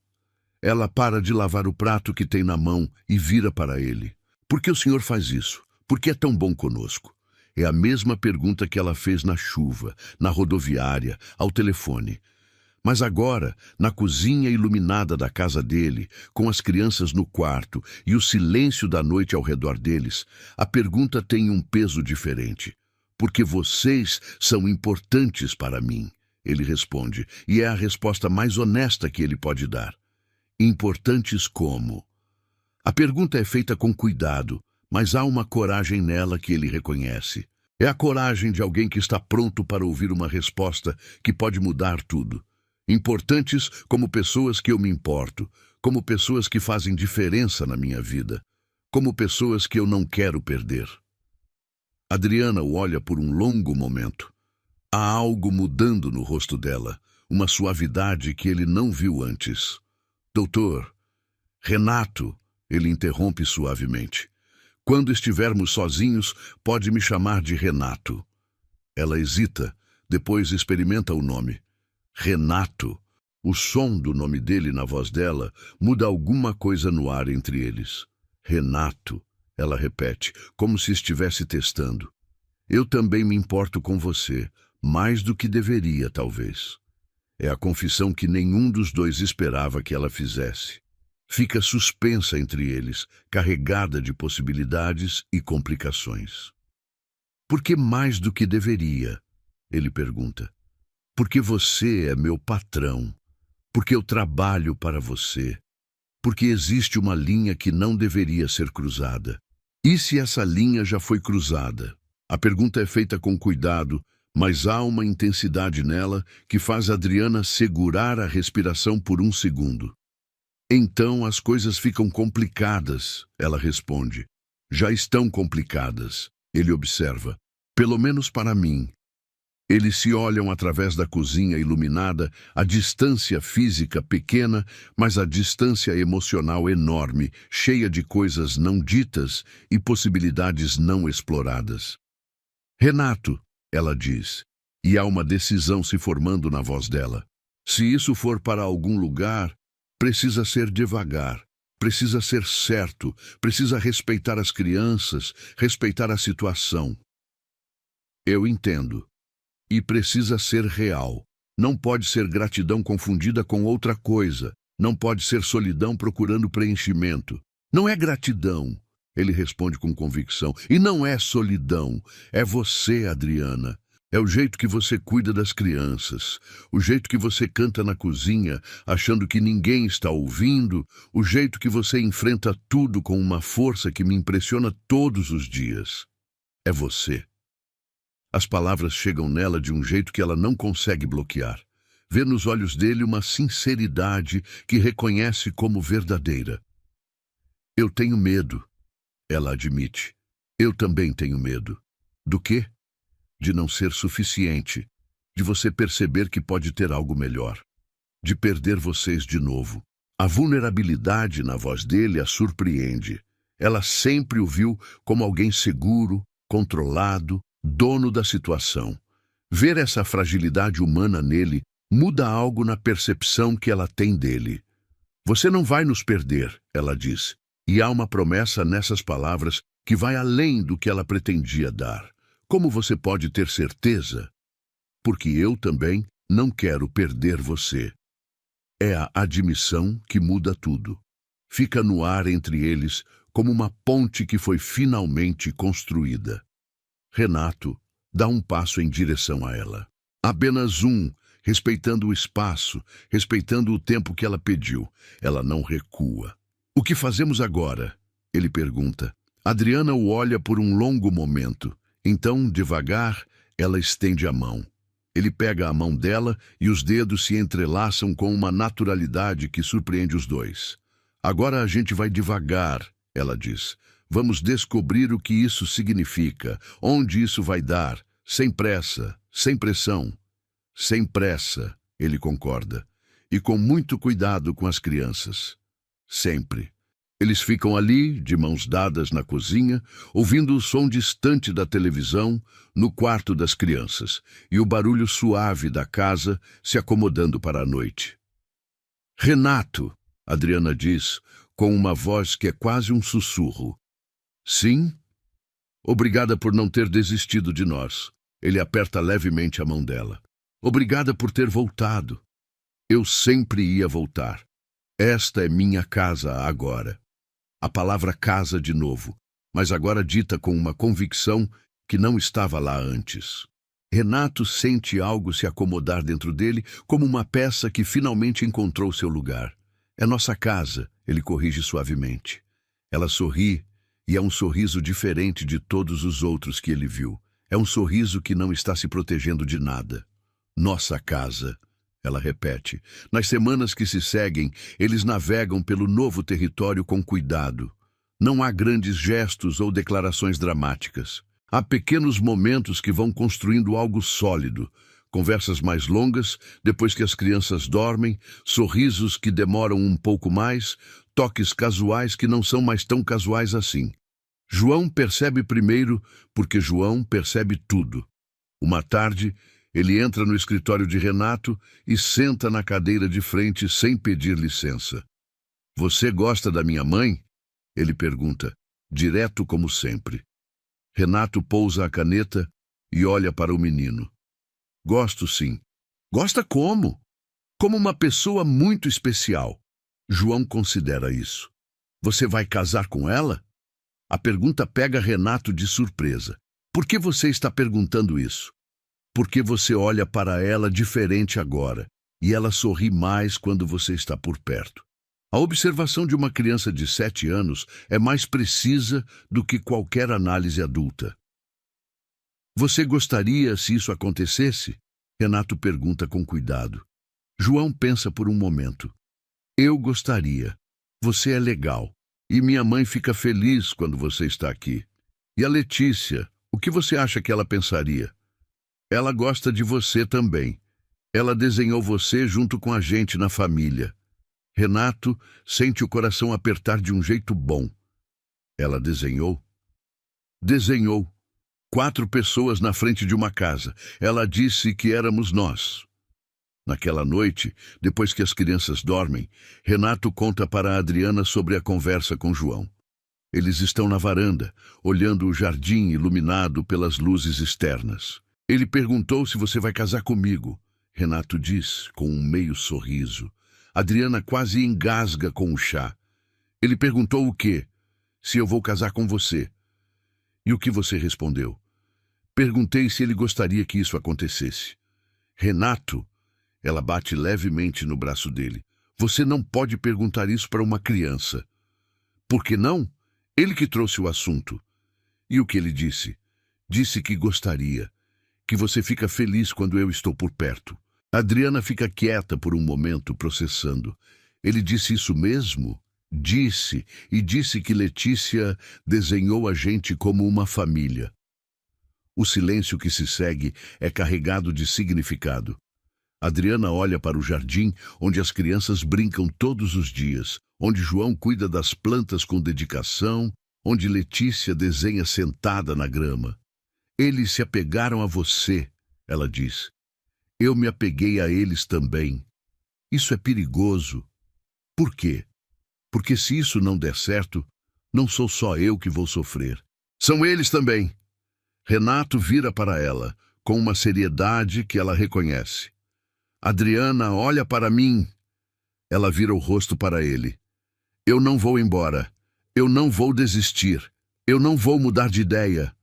Ela para de lavar o prato que tem na mão e vira para ele. Por que o senhor faz isso? Por que é tão bom conosco? É a mesma pergunta que ela fez na chuva, na rodoviária, ao telefone. Mas agora, na cozinha iluminada da casa dele, com as crianças no quarto e o silêncio da noite ao redor deles, a pergunta tem um peso diferente. Porque vocês são importantes para mim, ele responde, e é a resposta mais honesta que ele pode dar. Importantes como? A pergunta é feita com cuidado, mas há uma coragem nela que ele reconhece. É a coragem de alguém que está pronto para ouvir uma resposta que pode mudar tudo. Importantes como pessoas que eu me importo, como pessoas que fazem diferença na minha vida, como pessoas que eu não quero perder. Adriana o olha por um longo momento. Há algo mudando no rosto dela, uma suavidade que ele não viu antes. Doutor, Renato, ele interrompe suavemente. Quando estivermos sozinhos, pode me chamar de Renato. Ela hesita, depois experimenta o nome. Renato. O som do nome dele na voz dela muda alguma coisa no ar entre eles. Renato, ela repete, como se estivesse testando. Eu também me importo com você, mais do que deveria, talvez. É a confissão que nenhum dos dois esperava que ela fizesse. Fica suspensa entre eles, carregada de possibilidades e complicações. Por que mais do que deveria? Ele pergunta. Porque você é meu patrão. Porque eu trabalho para você. Porque existe uma linha que não deveria ser cruzada. E se essa linha já foi cruzada? A pergunta é feita com cuidado, mas há uma intensidade nela que faz Adriana segurar a respiração por um segundo. Então as coisas ficam complicadas, ela responde. Já estão complicadas, ele observa. Pelo menos para mim. Eles se olham através da cozinha iluminada, a distância física pequena, mas a distância emocional enorme, cheia de coisas não ditas e possibilidades não exploradas. Renato, ela diz, e há uma decisão se formando na voz dela. Se isso for para algum lugar, precisa ser devagar, precisa ser certo, precisa respeitar as crianças, respeitar a situação. Eu entendo. E precisa ser real. Não pode ser gratidão confundida com outra coisa. Não pode ser solidão procurando preenchimento. Não é gratidão, ele responde com convicção. E não é solidão. É você, Adriana. É o jeito que você cuida das crianças, o jeito que você canta na cozinha, achando que ninguém está ouvindo, o jeito que você enfrenta tudo com uma força que me impressiona todos os dias. É você. As palavras chegam nela de um jeito que ela não consegue bloquear. Vê nos olhos dele uma sinceridade que reconhece como verdadeira. Eu tenho medo, ela admite. Eu também tenho medo. Do quê? De não ser suficiente, de você perceber que pode ter algo melhor, de perder vocês de novo. A vulnerabilidade na voz dele a surpreende. Ela sempre o viu como alguém seguro, controlado, dono da situação. Ver essa fragilidade humana nele muda algo na percepção que ela tem dele. Você não vai nos perder, ela diz, e há uma promessa nessas palavras que vai além do que ela pretendia dar. Como você pode ter certeza? Porque eu também não quero perder você. É a admissão que muda tudo. Fica no ar entre eles como uma ponte que foi finalmente construída. Renato dá um passo em direção a ela. Apenas um, respeitando o espaço, respeitando o tempo que ela pediu. Ela não recua. O que fazemos agora? Ele pergunta. Adriana o olha por um longo momento. Então, devagar, ela estende a mão. Ele pega a mão dela e os dedos se entrelaçam com uma naturalidade que surpreende os dois. Agora a gente vai devagar, ela diz. Vamos descobrir o que isso significa, onde isso vai dar, sem pressa, sem pressão. Sem pressa, ele concorda. E com muito cuidado com as crianças. Sempre. Eles ficam ali, de mãos dadas na cozinha, ouvindo o som distante da televisão, no quarto das crianças, e o barulho suave da casa se acomodando para a noite. Renato, Adriana diz, com uma voz que é quase um sussurro. Sim? Obrigada por não ter desistido de nós. Ele aperta levemente a mão dela. Obrigada por ter voltado. Eu sempre ia voltar. Esta é minha casa agora. A palavra casa de novo, mas agora dita com uma convicção que não estava lá antes. Renato sente algo se acomodar dentro dele como uma peça que finalmente encontrou seu lugar. É nossa casa, ele corrige suavemente. Ela sorri, e é um sorriso diferente de todos os outros que ele viu. É um sorriso que não está se protegendo de nada. Nossa casa, ela repete. Nas semanas que se seguem, eles navegam pelo novo território com cuidado. Não há grandes gestos ou declarações dramáticas. Há pequenos momentos que vão construindo algo sólido. Conversas mais longas, depois que as crianças dormem, sorrisos que demoram um pouco mais, toques casuais que não são mais tão casuais assim. João percebe primeiro, porque João percebe tudo. Uma tarde, ele entra no escritório de Renato e senta na cadeira de frente sem pedir licença. Você gosta da minha mãe? Ele pergunta, direto como sempre. Renato pousa a caneta e olha para o menino. Gosto sim. Gosta como? Como uma pessoa muito especial. João considera isso. Você vai casar com ela? A pergunta pega Renato de surpresa. Por que você está perguntando isso? Porque você olha para ela diferente agora, e ela sorri mais quando você está por perto. A observação de uma criança de 7 anos é mais precisa do que qualquer análise adulta. Você gostaria se isso acontecesse? Renato pergunta com cuidado. João pensa por um momento. Eu gostaria. Você é legal. E minha mãe fica feliz quando você está aqui. E a Letícia, o que você acha que ela pensaria? Ela gosta de você também. Ela desenhou você junto com a gente na família. Renato sente o coração apertar de um jeito bom. Ela desenhou? Desenhou. 4 pessoas na frente de uma casa. Ela disse que éramos nós. Naquela noite, depois que as crianças dormem, Renato conta para a Adriana sobre a conversa com João. Eles estão na varanda, olhando o jardim iluminado pelas luzes externas. Ele perguntou se você vai casar comigo. Renato diz, com um meio sorriso. Adriana quase engasga com o chá. Ele perguntou o quê? Se eu vou casar com você. E o que você respondeu? Perguntei se ele gostaria que isso acontecesse. Renato, ela bate levemente no braço dele. Você não pode perguntar isso para uma criança. Por que não? Ele que trouxe o assunto. E o que ele disse? Disse que gostaria, que você fica feliz quando eu estou por perto. Adriana fica quieta por um momento, processando. Ele disse isso mesmo? Disse, e disse que Letícia desenhou a gente como uma família. O silêncio que se segue é carregado de significado. Adriana olha para o jardim, onde as crianças brincam todos os dias, onde João cuida das plantas com dedicação, onde Letícia desenha sentada na grama. Eles se apegaram a você, ela diz. Eu me apeguei a eles também. Isso é perigoso. Por quê? Porque se isso não der certo, não sou só eu que vou sofrer. São eles também. Renato vira para ela, com uma seriedade que ela reconhece. Adriana, olha para mim. Ela vira o rosto para ele. Eu não vou embora. Eu não vou desistir. Eu não vou mudar de ideia.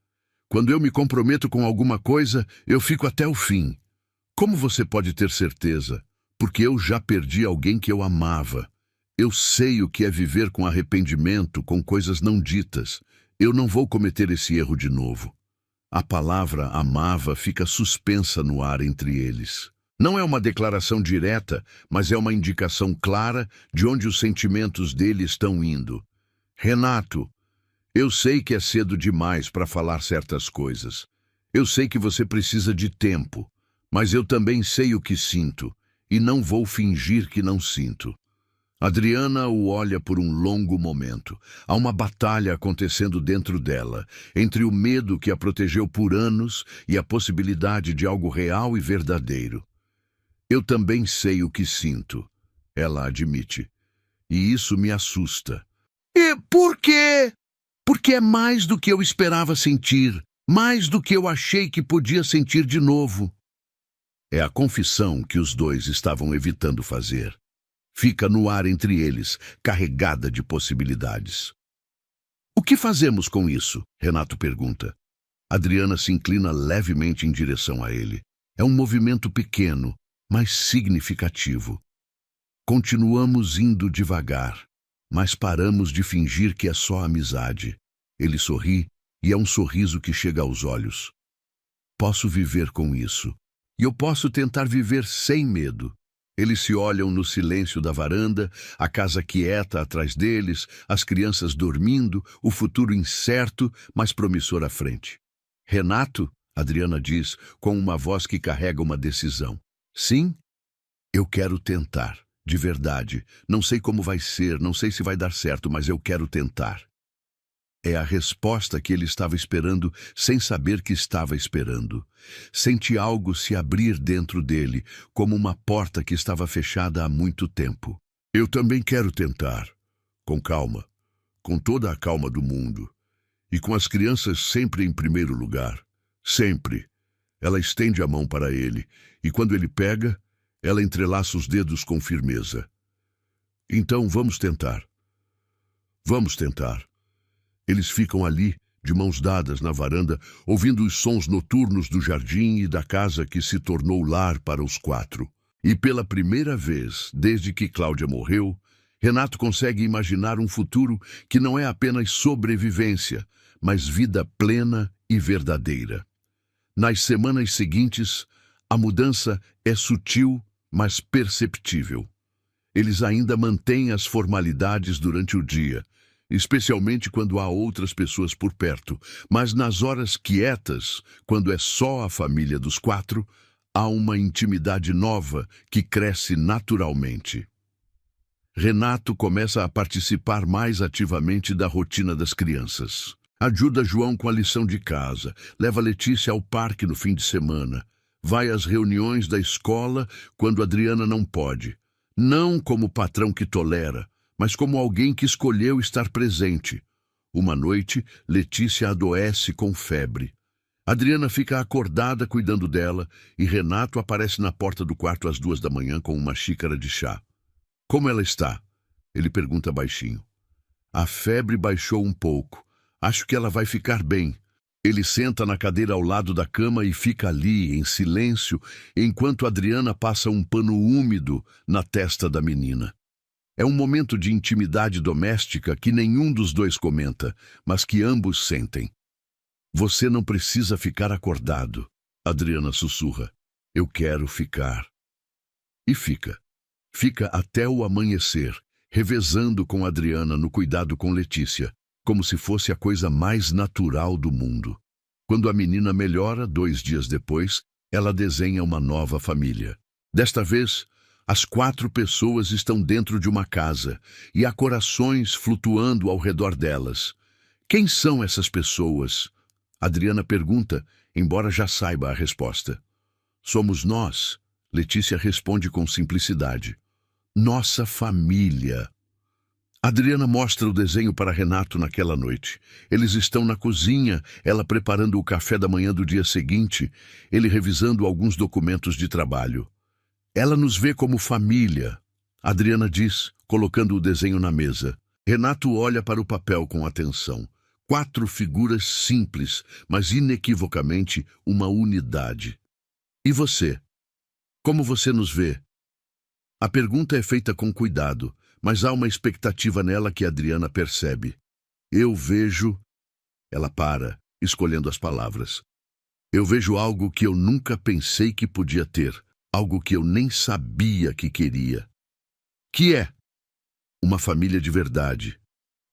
Quando eu me comprometo com alguma coisa, eu fico até o fim. Como você pode ter certeza? Porque eu já perdi alguém que eu amava. Eu sei o que é viver com arrependimento, com coisas não ditas. Eu não vou cometer esse erro de novo. A palavra amava fica suspensa no ar entre eles. Não é uma declaração direta, mas é uma indicação clara de onde os sentimentos dele estão indo. Renato, eu sei que é cedo demais para falar certas coisas. Eu sei que você precisa de tempo, mas eu também sei o que sinto, e não vou fingir que não sinto. Adriana o olha por um longo momento. Há uma batalha acontecendo dentro dela, entre o medo que a protegeu por anos e a possibilidade de algo real e verdadeiro. Eu também sei o que sinto, ela admite, e isso me assusta. E por quê? Porque é mais do que eu esperava sentir, mais do que eu achei que podia sentir de novo. É a confissão que os dois estavam evitando fazer. Fica no ar entre eles, carregada de possibilidades. O que fazemos com isso? Renato pergunta. Adriana se inclina levemente em direção a ele. É um movimento pequeno, mas significativo. Continuamos indo devagar, mas paramos de fingir que é só amizade. Ele sorri, e é um sorriso que chega aos olhos. Posso viver com isso, e eu posso tentar viver sem medo. Eles se olham no silêncio da varanda, a casa quieta atrás deles, as crianças dormindo, o futuro incerto, mas promissor à frente. Renato, Adriana diz, com uma voz que carrega uma decisão. Sim, eu quero tentar, de verdade. Não sei como vai ser, não sei se vai dar certo, mas eu quero tentar. É a resposta que ele estava esperando, sem saber que estava esperando. Sente algo se abrir dentro dele, como uma porta que estava fechada há muito tempo. Eu também quero tentar. Com calma, com toda a calma do mundo. E com as crianças sempre em primeiro lugar. Sempre. Ela estende a mão para ele, e quando ele pega, ela entrelaça os dedos com firmeza. Então vamos tentar. Vamos tentar. Eles ficam ali, de mãos dadas na varanda, ouvindo os sons noturnos do jardim e da casa que se tornou lar para os quatro. E pela primeira vez, desde que Cláudia morreu, Renato consegue imaginar um futuro que não é apenas sobrevivência, mas vida plena e verdadeira. Nas semanas seguintes, a mudança é sutil, mas perceptível. Eles ainda mantêm as formalidades durante o dia, especialmente quando há outras pessoas por perto, mas nas horas quietas, quando é só a família dos quatro, há uma intimidade nova que cresce naturalmente. Renato começa a participar mais ativamente da rotina das crianças. Ajuda João com a lição de casa, leva Letícia ao parque no fim de semana, vai às reuniões da escola quando Adriana não pode, não como patrão que tolera, mas como alguém que escolheu estar presente. Uma noite, Letícia adoece com febre. Adriana fica acordada cuidando dela e Renato aparece na porta do quarto às 2 da manhã com uma xícara de chá. Como ela está? Ele pergunta baixinho. A febre baixou um pouco. Acho que ela vai ficar bem. Ele senta na cadeira ao lado da cama e fica ali, em silêncio, enquanto Adriana passa um pano úmido na testa da menina. É um momento de intimidade doméstica que nenhum dos dois comenta, mas que ambos sentem. Você não precisa ficar acordado, Adriana sussurra. Eu quero ficar. E fica. Fica até o amanhecer, revezando com Adriana no cuidado com Letícia, como se fosse a coisa mais natural do mundo. Quando a menina melhora, 2 dias depois, ela desenha uma nova família. Desta vez, as 4 pessoas estão dentro de uma casa e há corações flutuando ao redor delas. Quem são essas pessoas? Adriana pergunta, embora já saiba a resposta. Somos nós, Letícia responde com simplicidade. Nossa família. Adriana mostra o desenho para Renato naquela noite. Eles estão na cozinha, ela preparando o café da manhã do dia seguinte, ele revisando alguns documentos de trabalho. Ela nos vê como família, Adriana diz, colocando o desenho na mesa. Renato olha para o papel com atenção. 4 figuras simples, mas inequivocamente uma unidade. E você? Como você nos vê? A pergunta é feita com cuidado, mas há uma expectativa nela que Adriana percebe. Eu vejo... Ela para, escolhendo as palavras. Eu vejo algo que eu nunca pensei que podia ter, algo que eu nem sabia que queria. Que é? Uma família de verdade.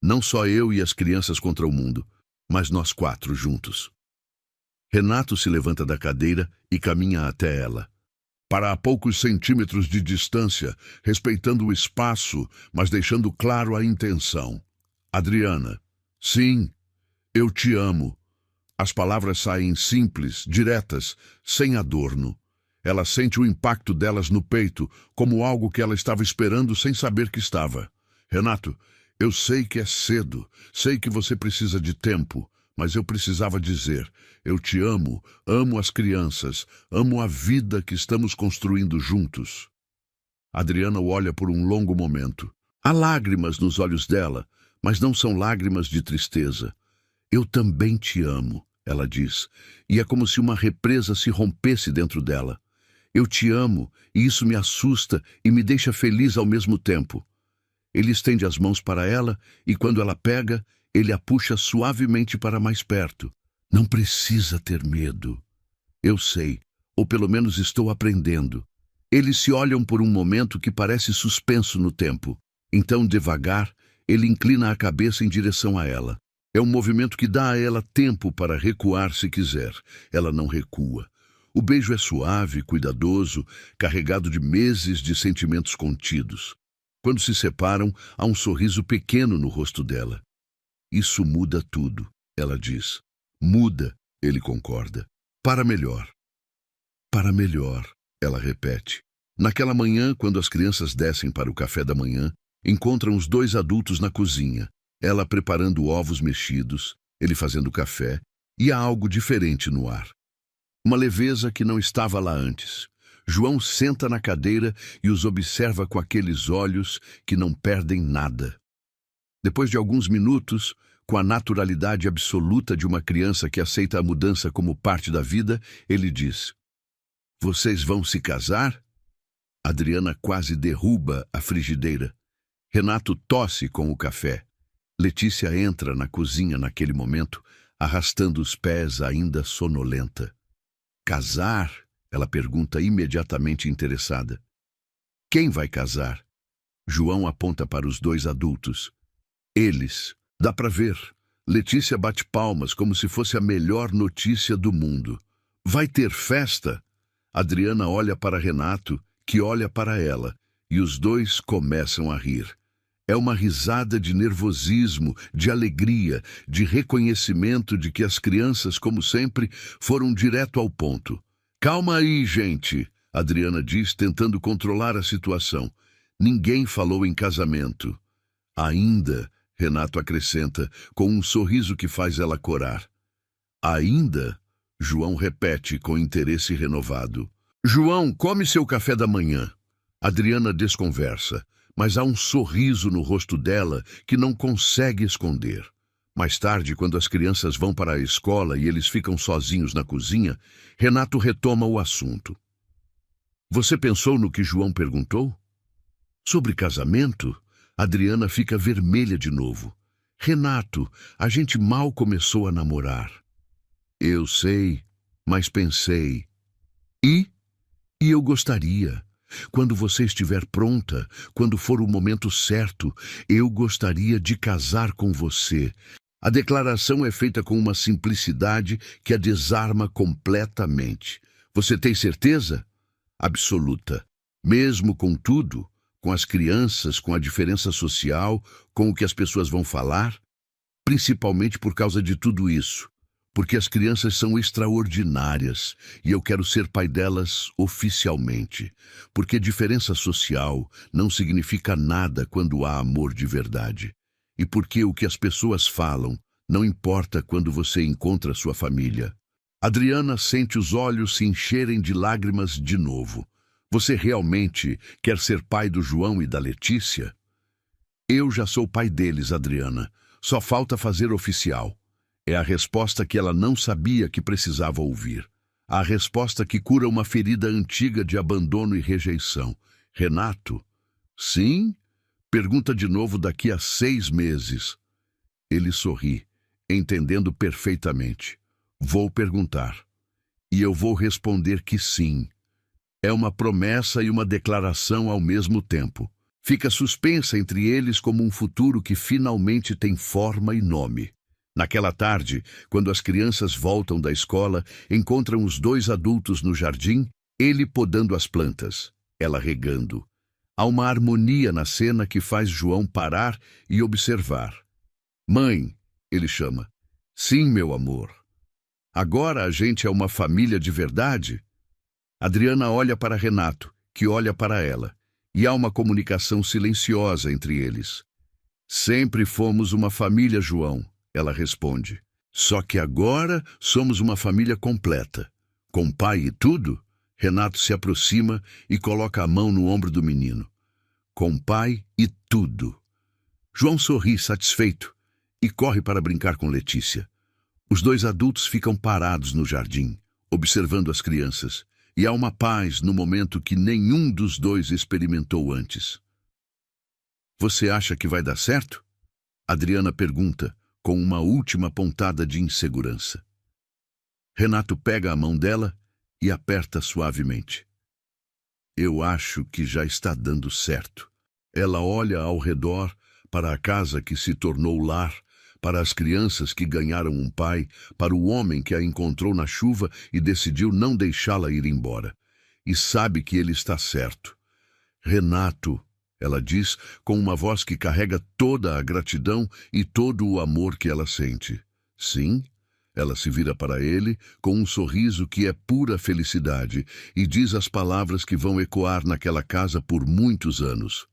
Não só eu e as crianças contra o mundo, mas nós 4 juntos. Renato se levanta da cadeira e caminha até ela. Para a poucos centímetros de distância, respeitando o espaço, mas deixando claro a intenção. Adriana, sim, eu te amo. As palavras saem simples, diretas, sem adorno. Ela sente o impacto delas no peito, como algo que ela estava esperando sem saber que estava. Renato, eu sei que é cedo, sei que você precisa de tempo, mas eu precisava dizer, eu te amo, amo as crianças, amo a vida que estamos construindo juntos. Adriana o olha por um longo momento. Há lágrimas nos olhos dela, mas não são lágrimas de tristeza. Eu também te amo, ela diz, e é como se uma represa se rompesse dentro dela. Eu te amo, e isso me assusta e me deixa feliz ao mesmo tempo. Ele estende as mãos para ela, e quando ela pega, ele a puxa suavemente para mais perto. Não precisa ter medo. Eu sei, ou pelo menos estou aprendendo. Eles se olham por um momento que parece suspenso no tempo. Então, devagar, ele inclina a cabeça em direção a ela. É um movimento que dá a ela tempo para recuar se quiser. Ela não recua. O beijo é suave, cuidadoso, carregado de meses de sentimentos contidos. Quando se separam, há um sorriso pequeno no rosto dela. Isso muda tudo, ela diz. Muda, ele concorda. Para melhor. Para melhor, ela repete. Naquela manhã, quando as crianças descem para o café da manhã, encontram os 2 adultos na cozinha. Ela preparando ovos mexidos, ele fazendo café, e há algo diferente no ar. Uma leveza que não estava lá antes. João senta na cadeira e os observa com aqueles olhos que não perdem nada. Depois de alguns minutos, com a naturalidade absoluta de uma criança que aceita a mudança como parte da vida, ele diz: Vocês vão se casar? Adriana quase derruba a frigideira. Renato tosse com o café. Letícia entra na cozinha naquele momento, arrastando os pés ainda sonolenta. Casar? Ela pergunta imediatamente interessada. Quem vai casar? João aponta para os 2 adultos. Eles. Dá para ver. Letícia bate palmas como se fosse a melhor notícia do mundo. Vai ter festa? Adriana olha para Renato, que olha para ela, e os 2 começam a rir. É uma risada de nervosismo, de alegria, de reconhecimento de que as crianças, como sempre, foram direto ao ponto. Calma aí, gente, Adriana diz, tentando controlar a situação. Ninguém falou em casamento. Ainda, Renato acrescenta, com um sorriso que faz ela corar. Ainda? João repete com interesse renovado. João, come seu café da manhã. Adriana desconversa, mas há um sorriso no rosto dela que não consegue esconder. Mais tarde, quando as crianças vão para a escola e eles ficam sozinhos na cozinha, Renato retoma o assunto. Você pensou no que João perguntou? Sobre casamento? Adriana fica vermelha de novo. Renato, a gente mal começou a namorar. Eu sei, mas pensei. E eu gostaria. Quando você estiver pronta, quando for o momento certo, eu gostaria de casar com você. A declaração é feita com uma simplicidade que a desarma completamente. Você tem certeza? Absoluta. Mesmo com tudo, com as crianças, com a diferença social, com o que as pessoas vão falar? Principalmente por causa de tudo isso. Porque as crianças são extraordinárias e eu quero ser pai delas oficialmente. Porque diferença social não significa nada quando há amor de verdade. E porque o que as pessoas falam não importa quando você encontra sua família. Adriana sente os olhos se encherem de lágrimas de novo. Você realmente quer ser pai do João e da Letícia? Eu já sou pai deles, Adriana. Só falta fazer oficial. É a resposta que ela não sabia que precisava ouvir. A resposta que cura uma ferida antiga de abandono e rejeição. Renato? Sim? Pergunta de novo daqui a 6 meses. Ele sorri, entendendo perfeitamente. Vou perguntar. E eu vou responder que sim. É uma promessa e uma declaração ao mesmo tempo. Fica suspensa entre eles como um futuro que finalmente tem forma e nome. Naquela tarde, quando as crianças voltam da escola, encontram os 2 adultos no jardim, ele podando as plantas, ela regando. Há uma harmonia na cena que faz João parar e observar. Mãe, ele chama. Sim, meu amor. Agora a gente é uma família de verdade? Adriana olha para Renato, que olha para ela, e há uma comunicação silenciosa entre eles. Sempre fomos uma família, João, ela responde. Só que agora somos uma família completa. Com pai e tudo? Renato se aproxima e coloca a mão no ombro do menino. Com pai e tudo. João sorri satisfeito e corre para brincar com Letícia. Os 2 adultos ficam parados no jardim, observando as crianças, e há uma paz no momento que nenhum dos 2 experimentou antes. Você acha que vai dar certo? Adriana pergunta, com uma última pontada de insegurança. Renato pega a mão dela e aperta suavemente. Eu acho que já está dando certo. Ela olha ao redor, para a casa que se tornou lar, para as crianças que ganharam um pai, para o homem que a encontrou na chuva e decidiu não deixá-la ir embora. E sabe que ele está certo. Renato, ela diz com uma voz que carrega toda a gratidão e todo o amor que ela sente. Sim, ela se vira para ele com um sorriso que é pura felicidade e diz as palavras que vão ecoar naquela casa por muitos anos.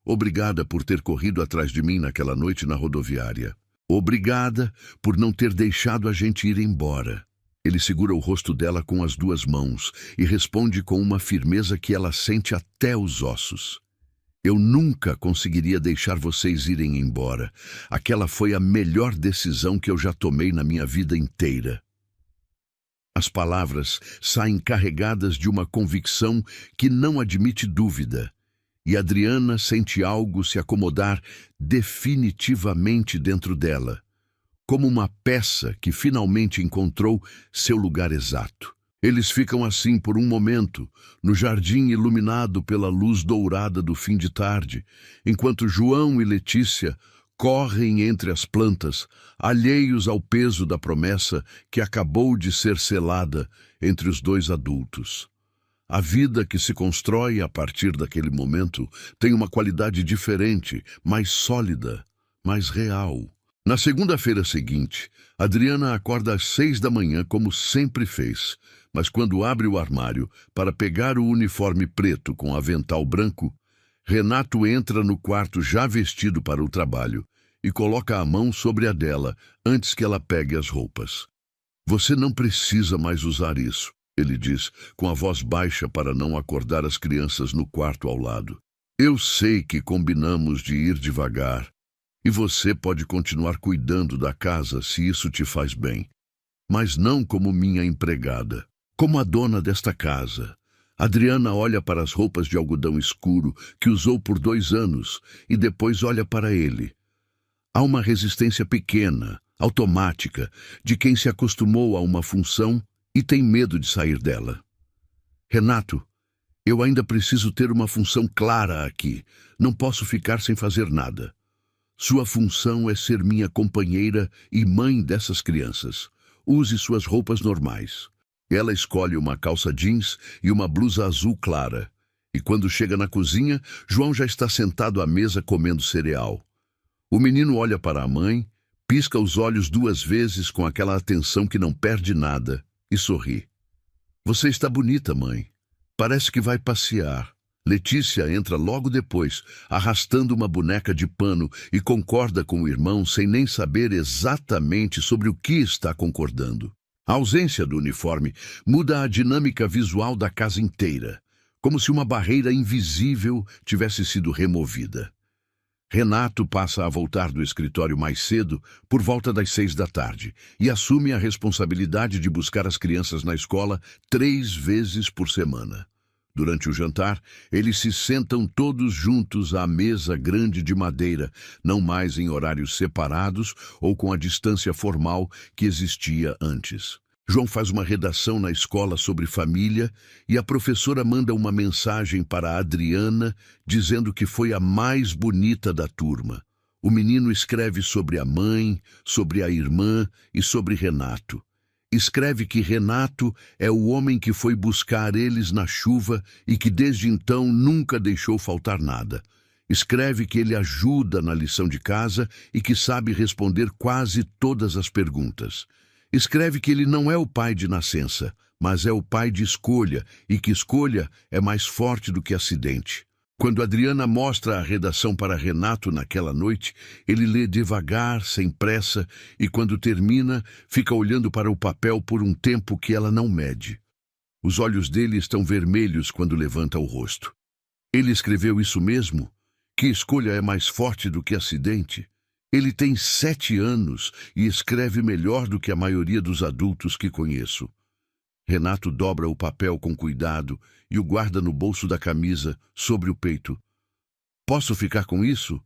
Obrigada por ter corrido atrás de mim naquela noite na rodoviária. Obrigada por não ter deixado a gente ir embora. Ele segura o rosto dela com as 2 mãos e responde com uma firmeza que ela sente até os ossos. Eu nunca conseguiria deixar vocês irem embora. Aquela foi a melhor decisão que eu já tomei na minha vida inteira. As palavras saem carregadas de uma convicção que não admite dúvida. E Adriana sente algo se acomodar definitivamente dentro dela, como uma peça que finalmente encontrou seu lugar exato. Eles ficam assim por um momento, no jardim iluminado pela luz dourada do fim de tarde, enquanto João e Letícia correm entre as plantas, alheios ao peso da promessa que acabou de ser selada entre os 2 adultos. A vida que se constrói a partir daquele momento tem uma qualidade diferente, mais sólida, mais real. Na segunda-feira seguinte, Adriana acorda às 6 da manhã como sempre fez, mas quando abre o armário para pegar o uniforme preto com avental branco, Renato entra no quarto já vestido para o trabalho e coloca a mão sobre a dela antes que ela pegue as roupas. Você não precisa mais usar isso, ele diz, com a voz baixa para não acordar as crianças no quarto ao lado. Eu sei que combinamos de ir devagar. E você pode continuar cuidando da casa se isso te faz bem, mas não como minha empregada. Como a dona desta casa, Adriana olha para as roupas de algodão escuro que usou por 2 anos e depois olha para ele. Há uma resistência pequena, automática, de quem se acostumou a uma função e tem medo de sair dela. Renato, eu ainda preciso ter uma função clara aqui. Não posso ficar sem fazer nada. Sua função é ser minha companheira e mãe dessas crianças. Use suas roupas normais. Ela escolhe uma calça jeans e uma blusa azul clara. E quando chega na cozinha, João já está sentado à mesa comendo cereal. O menino olha para a mãe, pisca os olhos 2 vezes com aquela atenção que não perde nada e sorri. Você está bonita, mãe. Parece que vai passear. Letícia entra logo depois, arrastando uma boneca de pano e concorda com o irmão sem nem saber exatamente sobre o que está concordando. A ausência do uniforme muda a dinâmica visual da casa inteira, como se uma barreira invisível tivesse sido removida. Renato passa a voltar do escritório mais cedo, por volta das 6 da tarde, e assume a responsabilidade de buscar as crianças na escola 3 vezes por semana. Durante o jantar, eles se sentam todos juntos à mesa grande de madeira, não mais em horários separados ou com a distância formal que existia antes. João faz uma redação na escola sobre família e a professora manda uma mensagem para a Adriana dizendo que foi a mais bonita da turma. O menino escreve sobre a mãe, sobre a irmã e sobre Renato. Escreve que Renato é o homem que foi buscar eles na chuva e que desde então nunca deixou faltar nada. Escreve que ele ajuda na lição de casa e que sabe responder quase todas as perguntas. Escreve que ele não é o pai de nascença, mas é o pai de escolha e que escolha é mais forte do que acidente. Quando Adriana mostra a redação para Renato naquela noite, ele lê devagar, sem pressa, e quando termina, fica olhando para o papel por um tempo que ela não mede. Os olhos dele estão vermelhos quando levanta o rosto. Ele escreveu isso mesmo? Que escolha é mais forte do que acidente? Ele tem 7 anos e escreve melhor do que a maioria dos adultos que conheço. Renato dobra o papel com cuidado e o guarda no bolso da camisa, sobre o peito. Posso ficar com isso?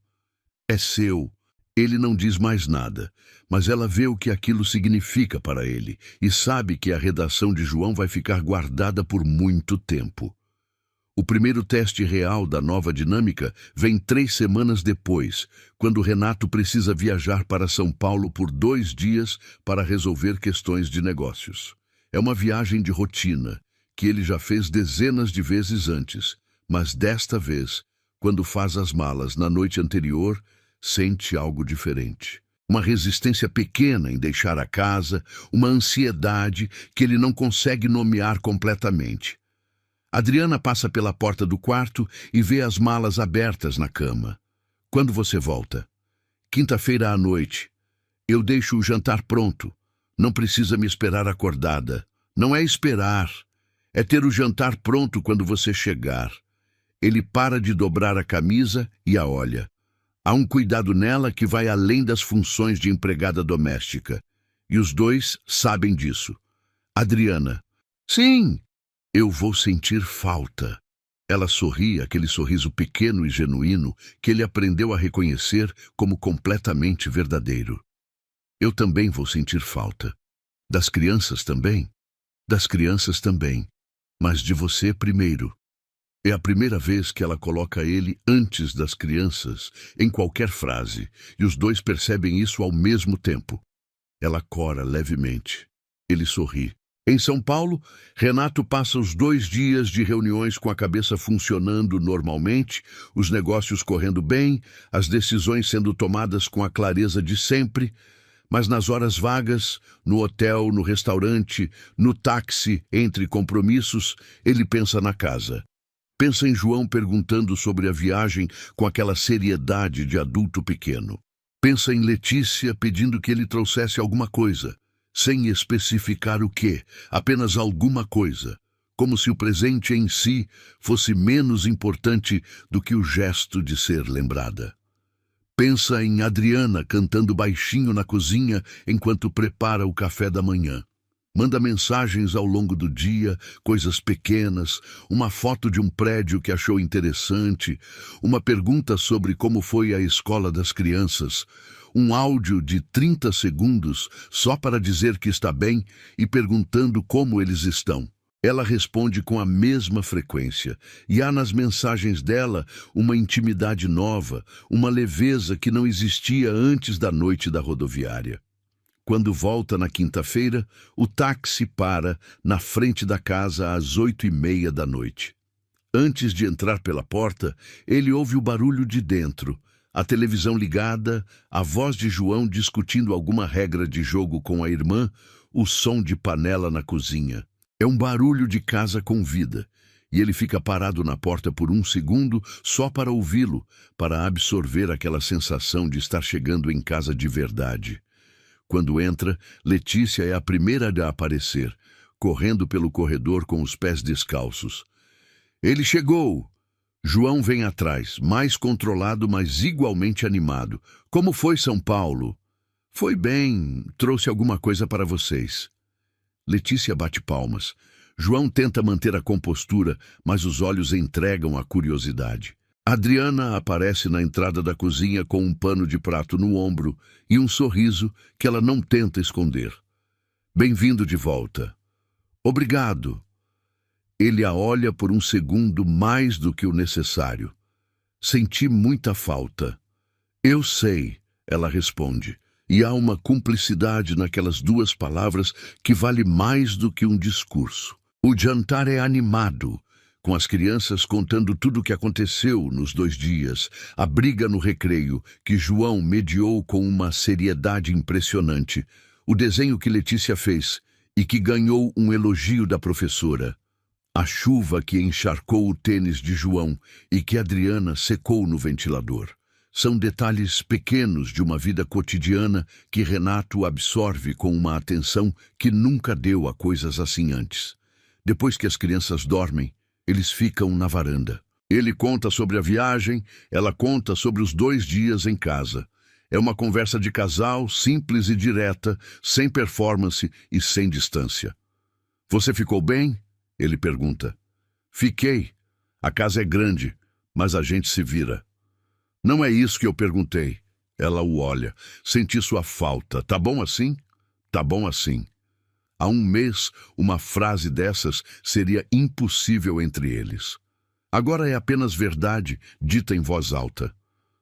É seu. Ele não diz mais nada, mas ela vê o que aquilo significa para ele e sabe que a redação de João vai ficar guardada por muito tempo. O primeiro teste real da nova dinâmica vem 3 semanas depois, quando Renato precisa viajar para São Paulo por 2 dias para resolver questões de negócios. É uma viagem de rotina, que ele já fez dezenas de vezes antes, mas desta vez, quando faz as malas na noite anterior, sente algo diferente. Uma resistência pequena em deixar a casa, uma ansiedade que ele não consegue nomear completamente. Adriana passa pela porta do quarto e vê as malas abertas na cama. Quando você volta? Quinta-feira à noite. Eu deixo o jantar pronto. Não precisa me esperar acordada. Não é esperar. É ter o jantar pronto quando você chegar. Ele para de dobrar a camisa e a olha. Há um cuidado nela que vai além das funções de empregada doméstica. E os dois sabem disso. Adriana. Sim. Eu vou sentir falta. Ela sorri, aquele sorriso pequeno e genuíno que ele aprendeu a reconhecer como completamente verdadeiro. Eu também vou sentir falta. Das crianças também? Das crianças também. Mas de você primeiro. É a primeira vez que ela coloca ele antes das crianças em qualquer frase, e os dois percebem isso ao mesmo tempo. Ela cora levemente. Ele sorri. Em São Paulo, Renato passa os 2 dias de reuniões com a cabeça funcionando normalmente, os negócios correndo bem, as decisões sendo tomadas com a clareza de sempre, mas nas horas vagas, no hotel, no restaurante, no táxi, entre compromissos, ele pensa na casa. Pensa em João perguntando sobre a viagem com aquela seriedade de adulto pequeno. Pensa em Letícia pedindo que ele trouxesse alguma coisa. Sem especificar o quê, apenas alguma coisa, como se o presente em si fosse menos importante do que o gesto de ser lembrada. Pensa em Adriana cantando baixinho na cozinha enquanto prepara o café da manhã. Manda mensagens ao longo do dia, coisas pequenas, uma foto de um prédio que achou interessante, uma pergunta sobre como foi a escola das crianças, um áudio de 30 segundos só para dizer que está bem e perguntando como eles estão. Ela responde com a mesma frequência, e há nas mensagens dela uma intimidade nova, uma leveza que não existia antes da noite da rodoviária. Quando volta na quinta-feira, o táxi para na frente da casa às 8h30 da noite. Antes de entrar pela porta, ele ouve o barulho de dentro, a televisão ligada, a voz de João discutindo alguma regra de jogo com a irmã, o som de panela na cozinha. É um barulho de casa com vida, e ele fica parado na porta por um segundo só para ouvi-lo, para absorver aquela sensação de estar chegando em casa de verdade. Quando entra, Letícia é a primeira a aparecer, correndo pelo corredor com os pés descalços. Ele chegou! João vem atrás, mais controlado, mas igualmente animado. Como foi São Paulo? Foi bem, trouxe alguma coisa para vocês. Letícia bate palmas. João tenta manter a compostura, mas os olhos entregam a curiosidade. Adriana aparece na entrada da cozinha com um pano de prato no ombro e um sorriso que ela não tenta esconder. Bem-vindo de volta. Obrigado. Ele a olha por um segundo mais do que o necessário. Senti muita falta. Eu sei, ela responde, e há uma cumplicidade naquelas duas palavras que vale mais do que um discurso. O jantar é animado, com as crianças contando tudo o que aconteceu nos 2 dias, a briga no recreio, que João mediou com uma seriedade impressionante, o desenho que Letícia fez e que ganhou um elogio da professora, a chuva que encharcou o tênis de João e que Adriana secou no ventilador. São detalhes pequenos de uma vida cotidiana que Renato absorve com uma atenção que nunca deu a coisas assim antes. Depois que as crianças dormem, eles ficam na varanda. Ele conta sobre a viagem, ela conta sobre os 2 dias em casa. É uma conversa de casal, simples e direta, sem performance e sem distância. Você ficou bem? Ele pergunta. Fiquei. A casa é grande, mas a gente se vira. Não é isso que eu perguntei. Ela o olha. Senti sua falta. Tá bom assim? Tá bom assim. Há 1 mês, uma frase dessas seria impossível entre eles. Agora é apenas verdade, dita em voz alta.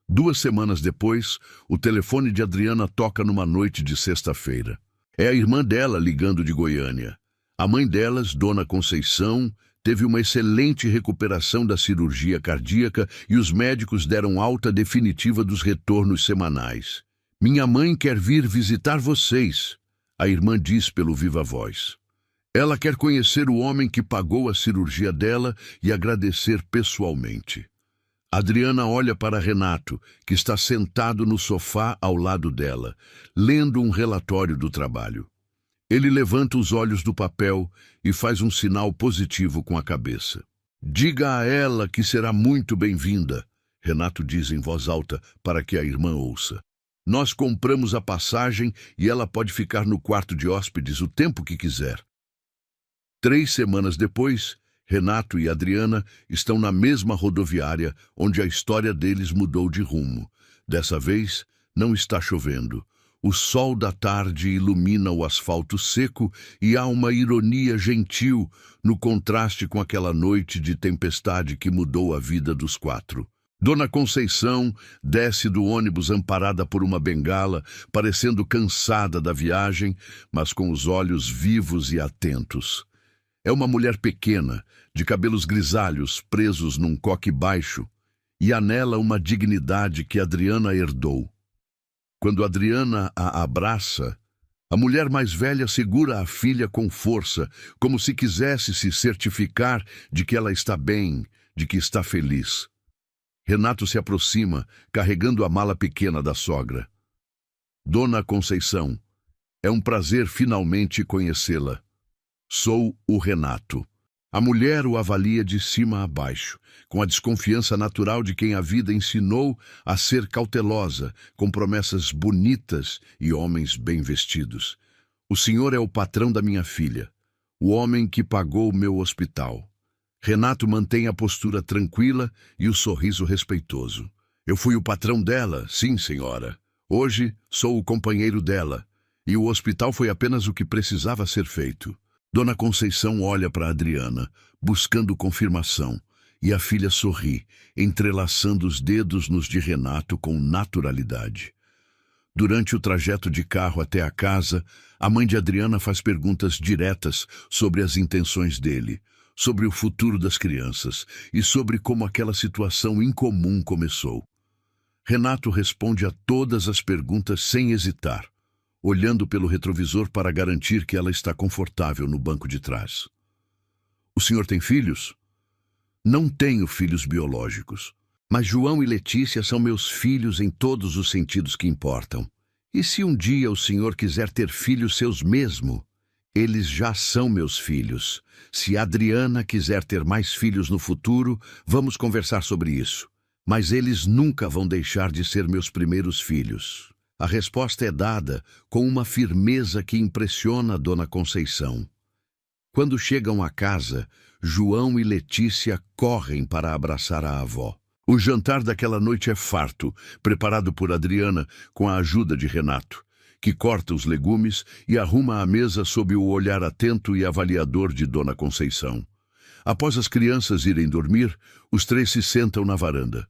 2 semanas depois, o telefone de Adriana toca numa noite de sexta-feira. É a irmã dela ligando de Goiânia. A mãe delas, Dona Conceição, teve uma excelente recuperação da cirurgia cardíaca e os médicos deram alta definitiva dos retornos semanais. Minha mãe quer vir visitar vocês, a irmã diz pelo viva voz. Ela quer conhecer o homem que pagou a cirurgia dela e agradecer pessoalmente. Adriana olha para Renato, que está sentado no sofá ao lado dela, lendo um relatório do trabalho. Ele levanta os olhos do papel e faz um sinal positivo com a cabeça. Diga a ela que será muito bem-vinda, Renato diz em voz alta para que a irmã ouça. Nós compramos a passagem e ela pode ficar no quarto de hóspedes o tempo que quiser. 3 semanas depois, Renato e Adriana estão na mesma rodoviária onde a história deles mudou de rumo. Dessa vez, não está chovendo. O sol da tarde ilumina o asfalto seco e há uma ironia gentil no contraste com aquela noite de tempestade que mudou a vida dos 4. Dona Conceição desce do ônibus amparada por uma bengala, parecendo cansada da viagem, mas com os olhos vivos e atentos. É uma mulher pequena, de cabelos grisalhos presos num coque baixo, e há nela uma dignidade que Adriana herdou. Quando Adriana a abraça, a mulher mais velha segura a filha com força, como se quisesse se certificar de que ela está bem, de que está feliz. Renato se aproxima, carregando a mala pequena da sogra. Dona Conceição, é um prazer finalmente conhecê-la. Sou o Renato. A mulher o avalia de cima a baixo, com a desconfiança natural de quem a vida ensinou a ser cautelosa, com promessas bonitas e homens bem vestidos. O senhor é o patrão da minha filha, o homem que pagou o meu hospital. Renato mantém a postura tranquila e o sorriso respeitoso. Eu fui o patrão dela, sim, senhora. Hoje sou o companheiro dela, e o hospital foi apenas o que precisava ser feito. Dona Conceição olha para Adriana, buscando confirmação, e a filha sorri, entrelaçando os dedos nos de Renato com naturalidade. Durante o trajeto de carro até a casa, a mãe de Adriana faz perguntas diretas sobre as intenções dele, sobre o futuro das crianças e sobre como aquela situação incomum começou. Renato responde a todas as perguntas sem hesitar, olhando pelo retrovisor para garantir que ela está confortável no banco de trás. O senhor tem filhos? Não tenho filhos biológicos, mas João e Letícia são meus filhos em todos os sentidos que importam. E se um dia o senhor quiser ter filhos seus mesmo, eles já são meus filhos. Se Adriana quiser ter mais filhos no futuro, vamos conversar sobre isso. Mas eles nunca vão deixar de ser meus primeiros filhos. A resposta é dada com uma firmeza que impressiona Dona Conceição. Quando chegam à casa, João e Letícia correm para abraçar a avó. O jantar daquela noite é farto, preparado por Adriana com a ajuda de Renato, que corta os legumes e arruma a mesa sob o olhar atento e avaliador de Dona Conceição. Após as crianças irem dormir, os três se sentam na varanda.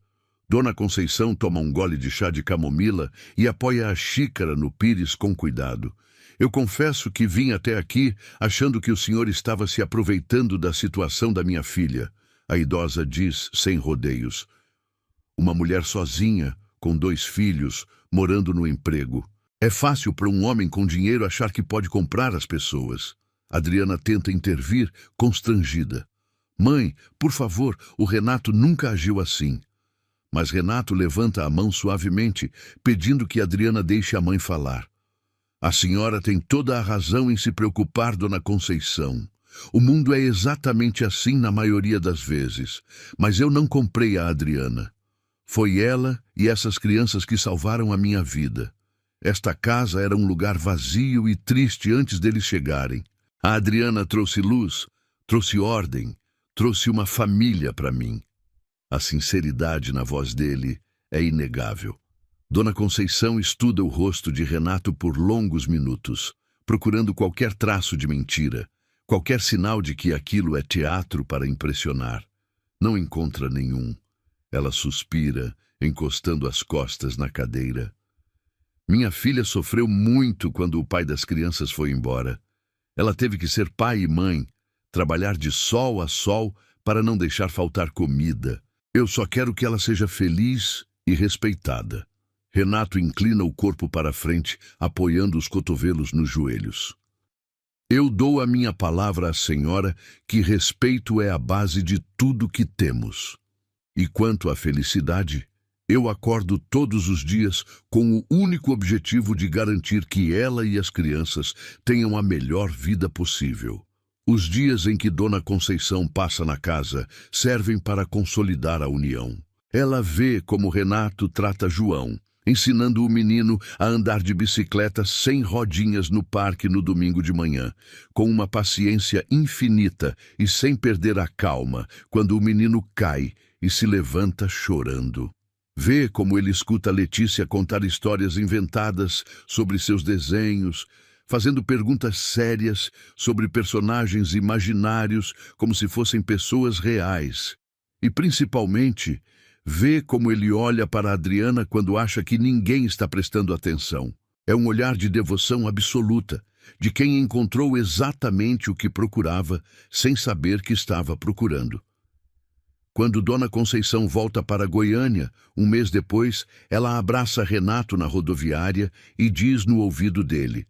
Dona Conceição toma um gole de chá de camomila e apoia a xícara no pires com cuidado. Eu confesso que vim até aqui achando que o senhor estava se aproveitando da situação da minha filha, a idosa diz sem rodeios. Uma mulher sozinha, com 2 filhos, morando no emprego. É fácil para um homem com dinheiro achar que pode comprar as pessoas. Adriana tenta intervir, constrangida. Mãe, por favor, o Renato nunca agiu assim. Mas Renato levanta a mão suavemente, pedindo que Adriana deixe a mãe falar. A senhora tem toda a razão em se preocupar, Dona Conceição. O mundo é exatamente assim na maioria das vezes, mas eu não comprei a Adriana. Foi ela e essas crianças que salvaram a minha vida. Esta casa era um lugar vazio e triste antes deles chegarem. A Adriana trouxe luz, trouxe ordem, trouxe uma família para mim. A sinceridade na voz dele é inegável. Dona Conceição estuda o rosto de Renato por longos minutos, procurando qualquer traço de mentira, qualquer sinal de que aquilo é teatro para impressionar. Não encontra nenhum. Ela suspira, encostando as costas na cadeira. Minha filha sofreu muito quando o pai das crianças foi embora. Ela teve que ser pai e mãe, trabalhar de sol a sol para não deixar faltar comida. Eu só quero que ela seja feliz e respeitada. Renato inclina o corpo para frente, apoiando os cotovelos nos joelhos. Eu dou a minha palavra à senhora que respeito é a base de tudo que temos. E quanto à felicidade, eu acordo todos os dias com o único objetivo de garantir que ela e as crianças tenham a melhor vida possível. Os dias em que Dona Conceição passa na casa servem para consolidar a união. Ela vê como Renato trata João, ensinando o menino a andar de bicicleta sem rodinhas no parque no domingo de manhã, com uma paciência infinita e sem perder a calma quando o menino cai e se levanta chorando. Vê como ele escuta Letícia contar histórias inventadas sobre seus desenhos, fazendo perguntas sérias sobre personagens imaginários como se fossem pessoas reais. E, principalmente, vê como ele olha para Adriana quando acha que ninguém está prestando atenção. É um olhar de devoção absoluta, de quem encontrou exatamente o que procurava, sem saber que estava procurando. Quando Dona Conceição volta para Goiânia, um mês depois, ela abraça Renato na rodoviária e diz no ouvido dele: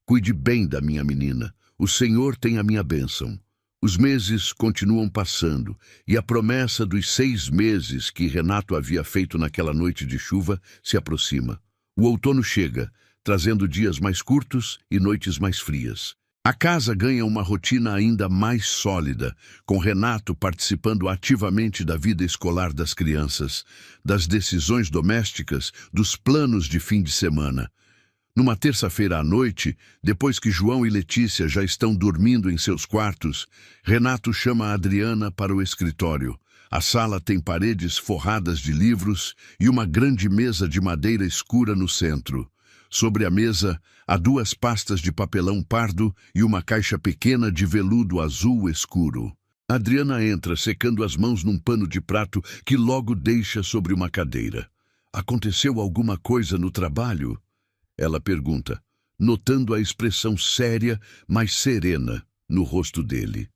"Cuide bem da minha menina. O Senhor tem a minha bênção." Os meses continuam passando, e a promessa dos 6 meses que Renato havia feito naquela noite de chuva se aproxima. O outono chega, trazendo dias mais curtos e noites mais frias. A casa ganha uma rotina ainda mais sólida, com Renato participando ativamente da vida escolar das crianças, das decisões domésticas, dos planos de fim de semana. Numa terça-feira à noite, depois que João e Letícia já estão dormindo em seus quartos, Renato chama a Adriana para o escritório. A sala tem paredes forradas de livros e uma grande mesa de madeira escura no centro. Sobre a mesa, há 2 pastas de papelão pardo e uma caixa pequena de veludo azul escuro. Adriana entra, secando as mãos num pano de prato que logo deixa sobre uma cadeira. Aconteceu alguma coisa no trabalho? Ela pergunta, notando a expressão séria, mas serena, no rosto dele.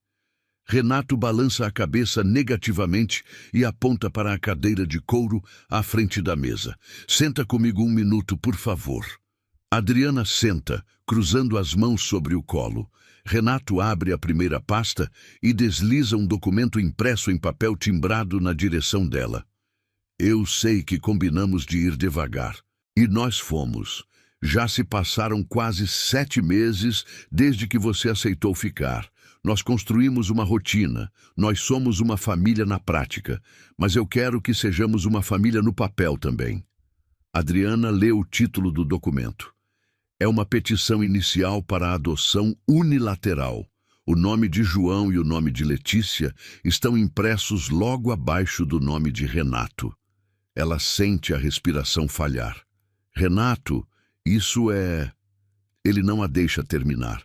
Renato balança a cabeça negativamente e aponta para a cadeira de couro à frente da mesa. Senta comigo 1 minuto, por favor. Adriana senta, cruzando as mãos sobre o colo. Renato abre a primeira pasta e desliza um documento impresso em papel timbrado na direção dela. Eu sei que combinamos de ir devagar. E nós fomos. Já se passaram quase 7 meses desde que você aceitou ficar. Nós construímos uma rotina, nós somos uma família na prática, mas eu quero que sejamos uma família no papel também. Adriana lê o título do documento. É uma petição inicial para a adoção unilateral. O nome de João e o nome de Letícia estão impressos logo abaixo do nome de Renato. Ela sente a respiração falhar. Renato, isso é... Ele não a deixa terminar.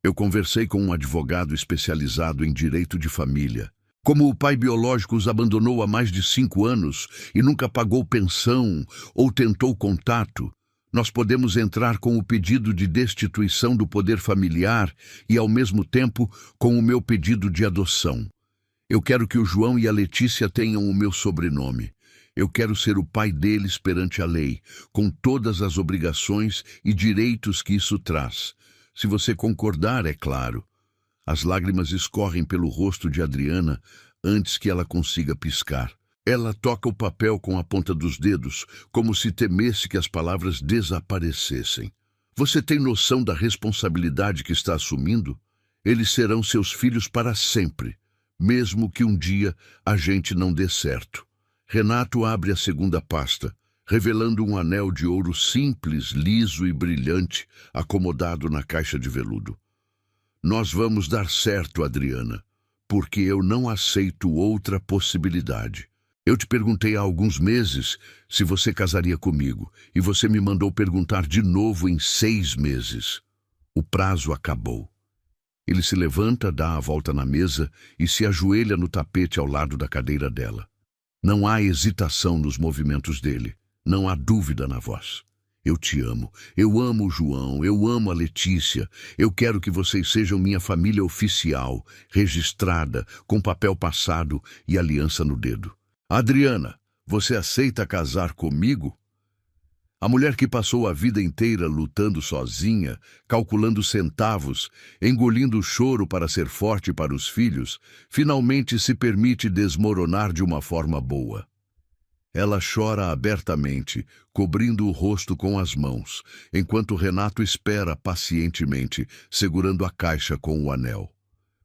Eu conversei com um advogado especializado em direito de família. Como o pai biológico os abandonou há mais de 5 anos e nunca pagou pensão ou tentou contato, nós podemos entrar com o pedido de destituição do poder familiar e, ao mesmo tempo, com o meu pedido de adoção. Eu quero que o João e a Letícia tenham o meu sobrenome. Eu quero ser o pai deles perante a lei, com todas as obrigações e direitos que isso traz. Se você concordar, é claro. As lágrimas escorrem pelo rosto de Adriana antes que ela consiga piscar. Ela toca o papel com a ponta dos dedos, como se temesse que as palavras desaparecessem. Você tem noção da responsabilidade que está assumindo? Eles serão seus filhos para sempre, mesmo que um dia a gente não dê certo. Renato abre a segunda pasta, revelando um anel de ouro simples, liso e brilhante, acomodado na caixa de veludo. Nós vamos dar certo, Adriana, porque eu não aceito outra possibilidade. Eu te perguntei há alguns meses se você casaria comigo, e você me mandou perguntar de novo em 6 meses. O prazo acabou. Ele se levanta, dá a volta na mesa e se ajoelha no tapete ao lado da cadeira dela. Não há hesitação nos movimentos dele. Não há dúvida na voz. Eu te amo. Eu amo o João. Eu amo a Letícia. Eu quero que vocês sejam minha família oficial, registrada, com papel passado e aliança no dedo. Adriana, você aceita casar comigo? A mulher que passou a vida inteira lutando sozinha, calculando centavos, engolindo o choro para ser forte para os filhos, finalmente se permite desmoronar de uma forma boa. Ela chora abertamente, cobrindo o rosto com as mãos, enquanto Renato espera pacientemente, segurando a caixa com o anel.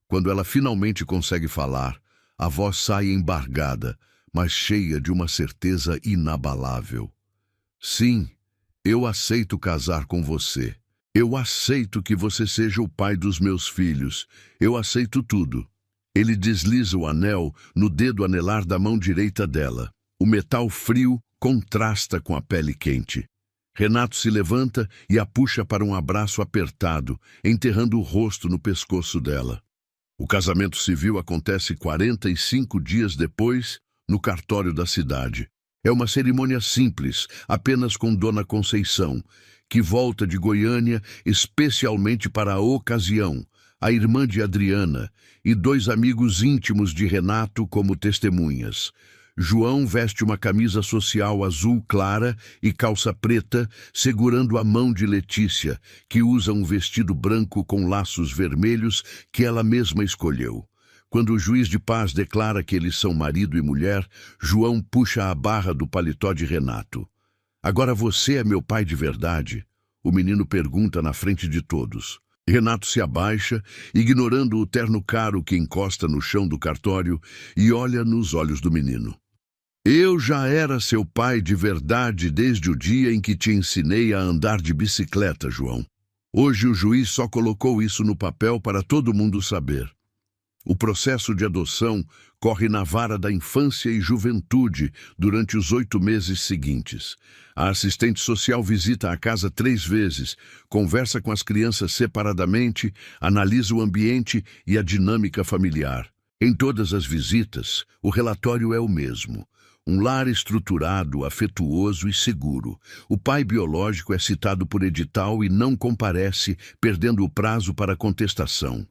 Quando ela finalmente consegue falar, a voz sai embargada, mas cheia de uma certeza inabalável. Sim, eu aceito casar com você. Eu aceito que você seja o pai dos meus filhos. Eu aceito tudo. Ele desliza o anel no dedo anelar da mão direita dela. O metal frio contrasta com a pele quente. Renato se levanta e a puxa para um abraço apertado, enterrando o rosto no pescoço dela. O casamento civil acontece 45 dias depois, no cartório da cidade. É uma cerimônia simples, apenas com Dona Conceição, que volta de Goiânia especialmente para a ocasião, a irmã de Adriana e 2 amigos íntimos de Renato como testemunhas. João veste uma camisa social azul clara e calça preta, segurando a mão de Letícia, que usa um vestido branco com laços vermelhos que ela mesma escolheu. Quando o juiz de paz declara que eles são marido e mulher, João puxa a barra do paletó de Renato. Agora você é meu pai de verdade? O menino pergunta na frente de todos. Renato se abaixa, ignorando o terno caro que encosta no chão do cartório, e olha nos olhos do menino. Eu já era seu pai de verdade desde o dia em que te ensinei a andar de bicicleta, João. Hoje o juiz só colocou isso no papel para todo mundo saber. O processo de adoção corre na vara da infância e juventude durante os 8 meses seguintes. A assistente social visita a casa 3 vezes, conversa com as crianças separadamente, analisa o ambiente e a dinâmica familiar. Em todas as visitas, o relatório é o mesmo. Um lar estruturado, afetuoso e seguro. O pai biológico é citado por edital e não comparece, perdendo o prazo para contestação.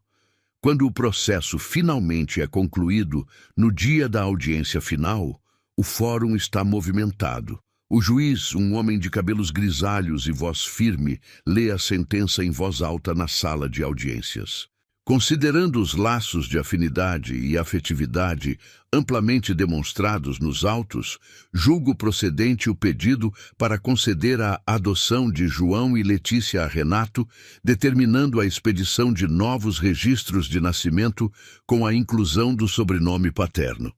Quando o processo finalmente é concluído, no dia da audiência final, o fórum está movimentado. O juiz, um homem de cabelos grisalhos e voz firme, lê a sentença em voz alta na sala de audiências. Considerando os laços de afinidade e afetividade amplamente demonstrados nos autos, julgo procedente o pedido para conceder a adoção de João e Letícia a Renato, determinando a expedição de novos registros de nascimento com a inclusão do sobrenome paterno.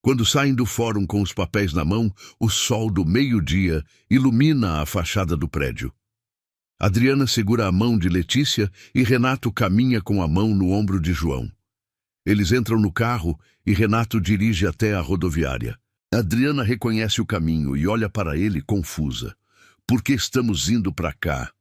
Quando saem do fórum com os papéis na mão, o sol do meio-dia ilumina a fachada do prédio. Adriana segura a mão de Letícia e Renato caminha com a mão no ombro de João. Eles entram no carro e Renato dirige até a rodoviária. Adriana reconhece o caminho e olha para ele confusa. Por que estamos indo para cá?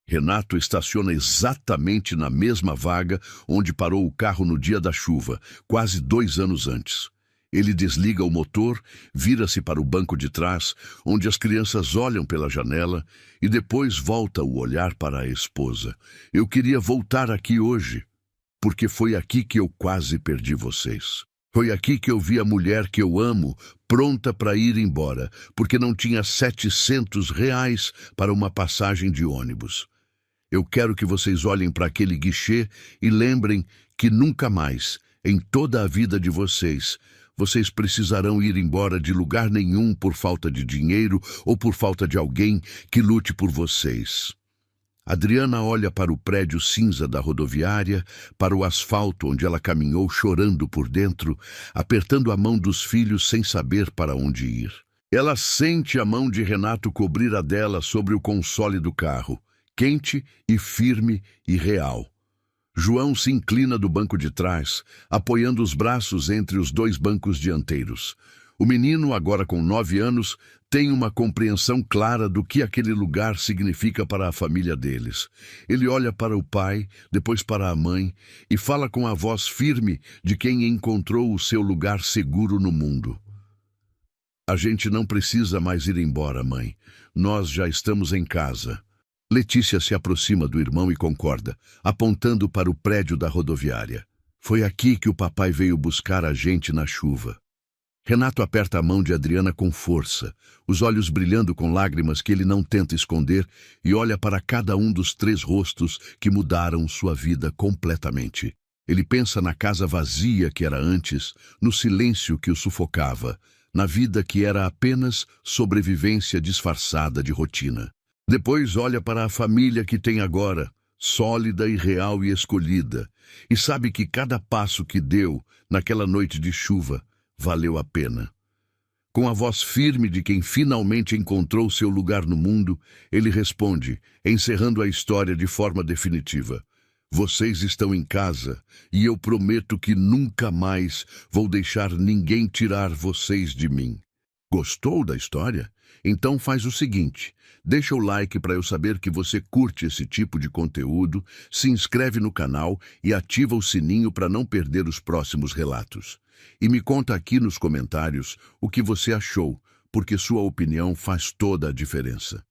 Renato estaciona exatamente na mesma vaga onde parou o carro no dia da chuva, quase 2 anos antes. Ele desliga o motor, vira-se para o banco de trás, onde as crianças olham pela janela, e depois volta o olhar para a esposa. Eu queria voltar aqui hoje, porque foi aqui que eu quase perdi vocês. Foi aqui que eu vi a mulher que eu amo, pronta para ir embora, porque não tinha R$ 700 para uma passagem de ônibus. Eu quero que vocês olhem para aquele guichê e lembrem que nunca mais, em toda a vida de vocês precisarão ir embora de lugar nenhum por falta de dinheiro ou por falta de alguém que lute por vocês. Adriana olha para o prédio cinza da rodoviária, para o asfalto onde ela caminhou chorando por dentro, apertando a mão dos filhos sem saber para onde ir. Ela sente a mão de Renato cobrir a dela sobre o console do carro, quente e firme e real. João se inclina do banco de trás, apoiando os braços entre os 2 bancos dianteiros. O menino, agora com 9 anos, tem uma compreensão clara do que aquele lugar significa para a família deles. Ele olha para o pai, depois para a mãe, e fala com a voz firme de quem encontrou o seu lugar seguro no mundo. A gente não precisa mais ir embora, mãe. Nós já estamos em casa. Letícia se aproxima do irmão e concorda, apontando para o prédio da rodoviária. Foi aqui que o papai veio buscar a gente na chuva. Renato aperta a mão de Adriana com força, os olhos brilhando com lágrimas que ele não tenta esconder, e olha para cada um dos 3 rostos que mudaram sua vida completamente. Ele pensa na casa vazia que era antes, no silêncio que o sufocava, na vida que era apenas sobrevivência disfarçada de rotina. Depois olha para a família que tem agora, sólida e real e escolhida, e sabe que cada passo que deu naquela noite de chuva valeu a pena. Com a voz firme de quem finalmente encontrou seu lugar no mundo, ele responde, encerrando a história de forma definitiva. Vocês estão em casa e eu prometo que nunca mais vou deixar ninguém tirar vocês de mim. Gostou da história? Então faz o seguinte, deixa o like para eu saber que você curte esse tipo de conteúdo, se inscreve no canal e ativa o sininho para não perder os próximos relatos. E me conta aqui nos comentários o que você achou, porque sua opinião faz toda a diferença.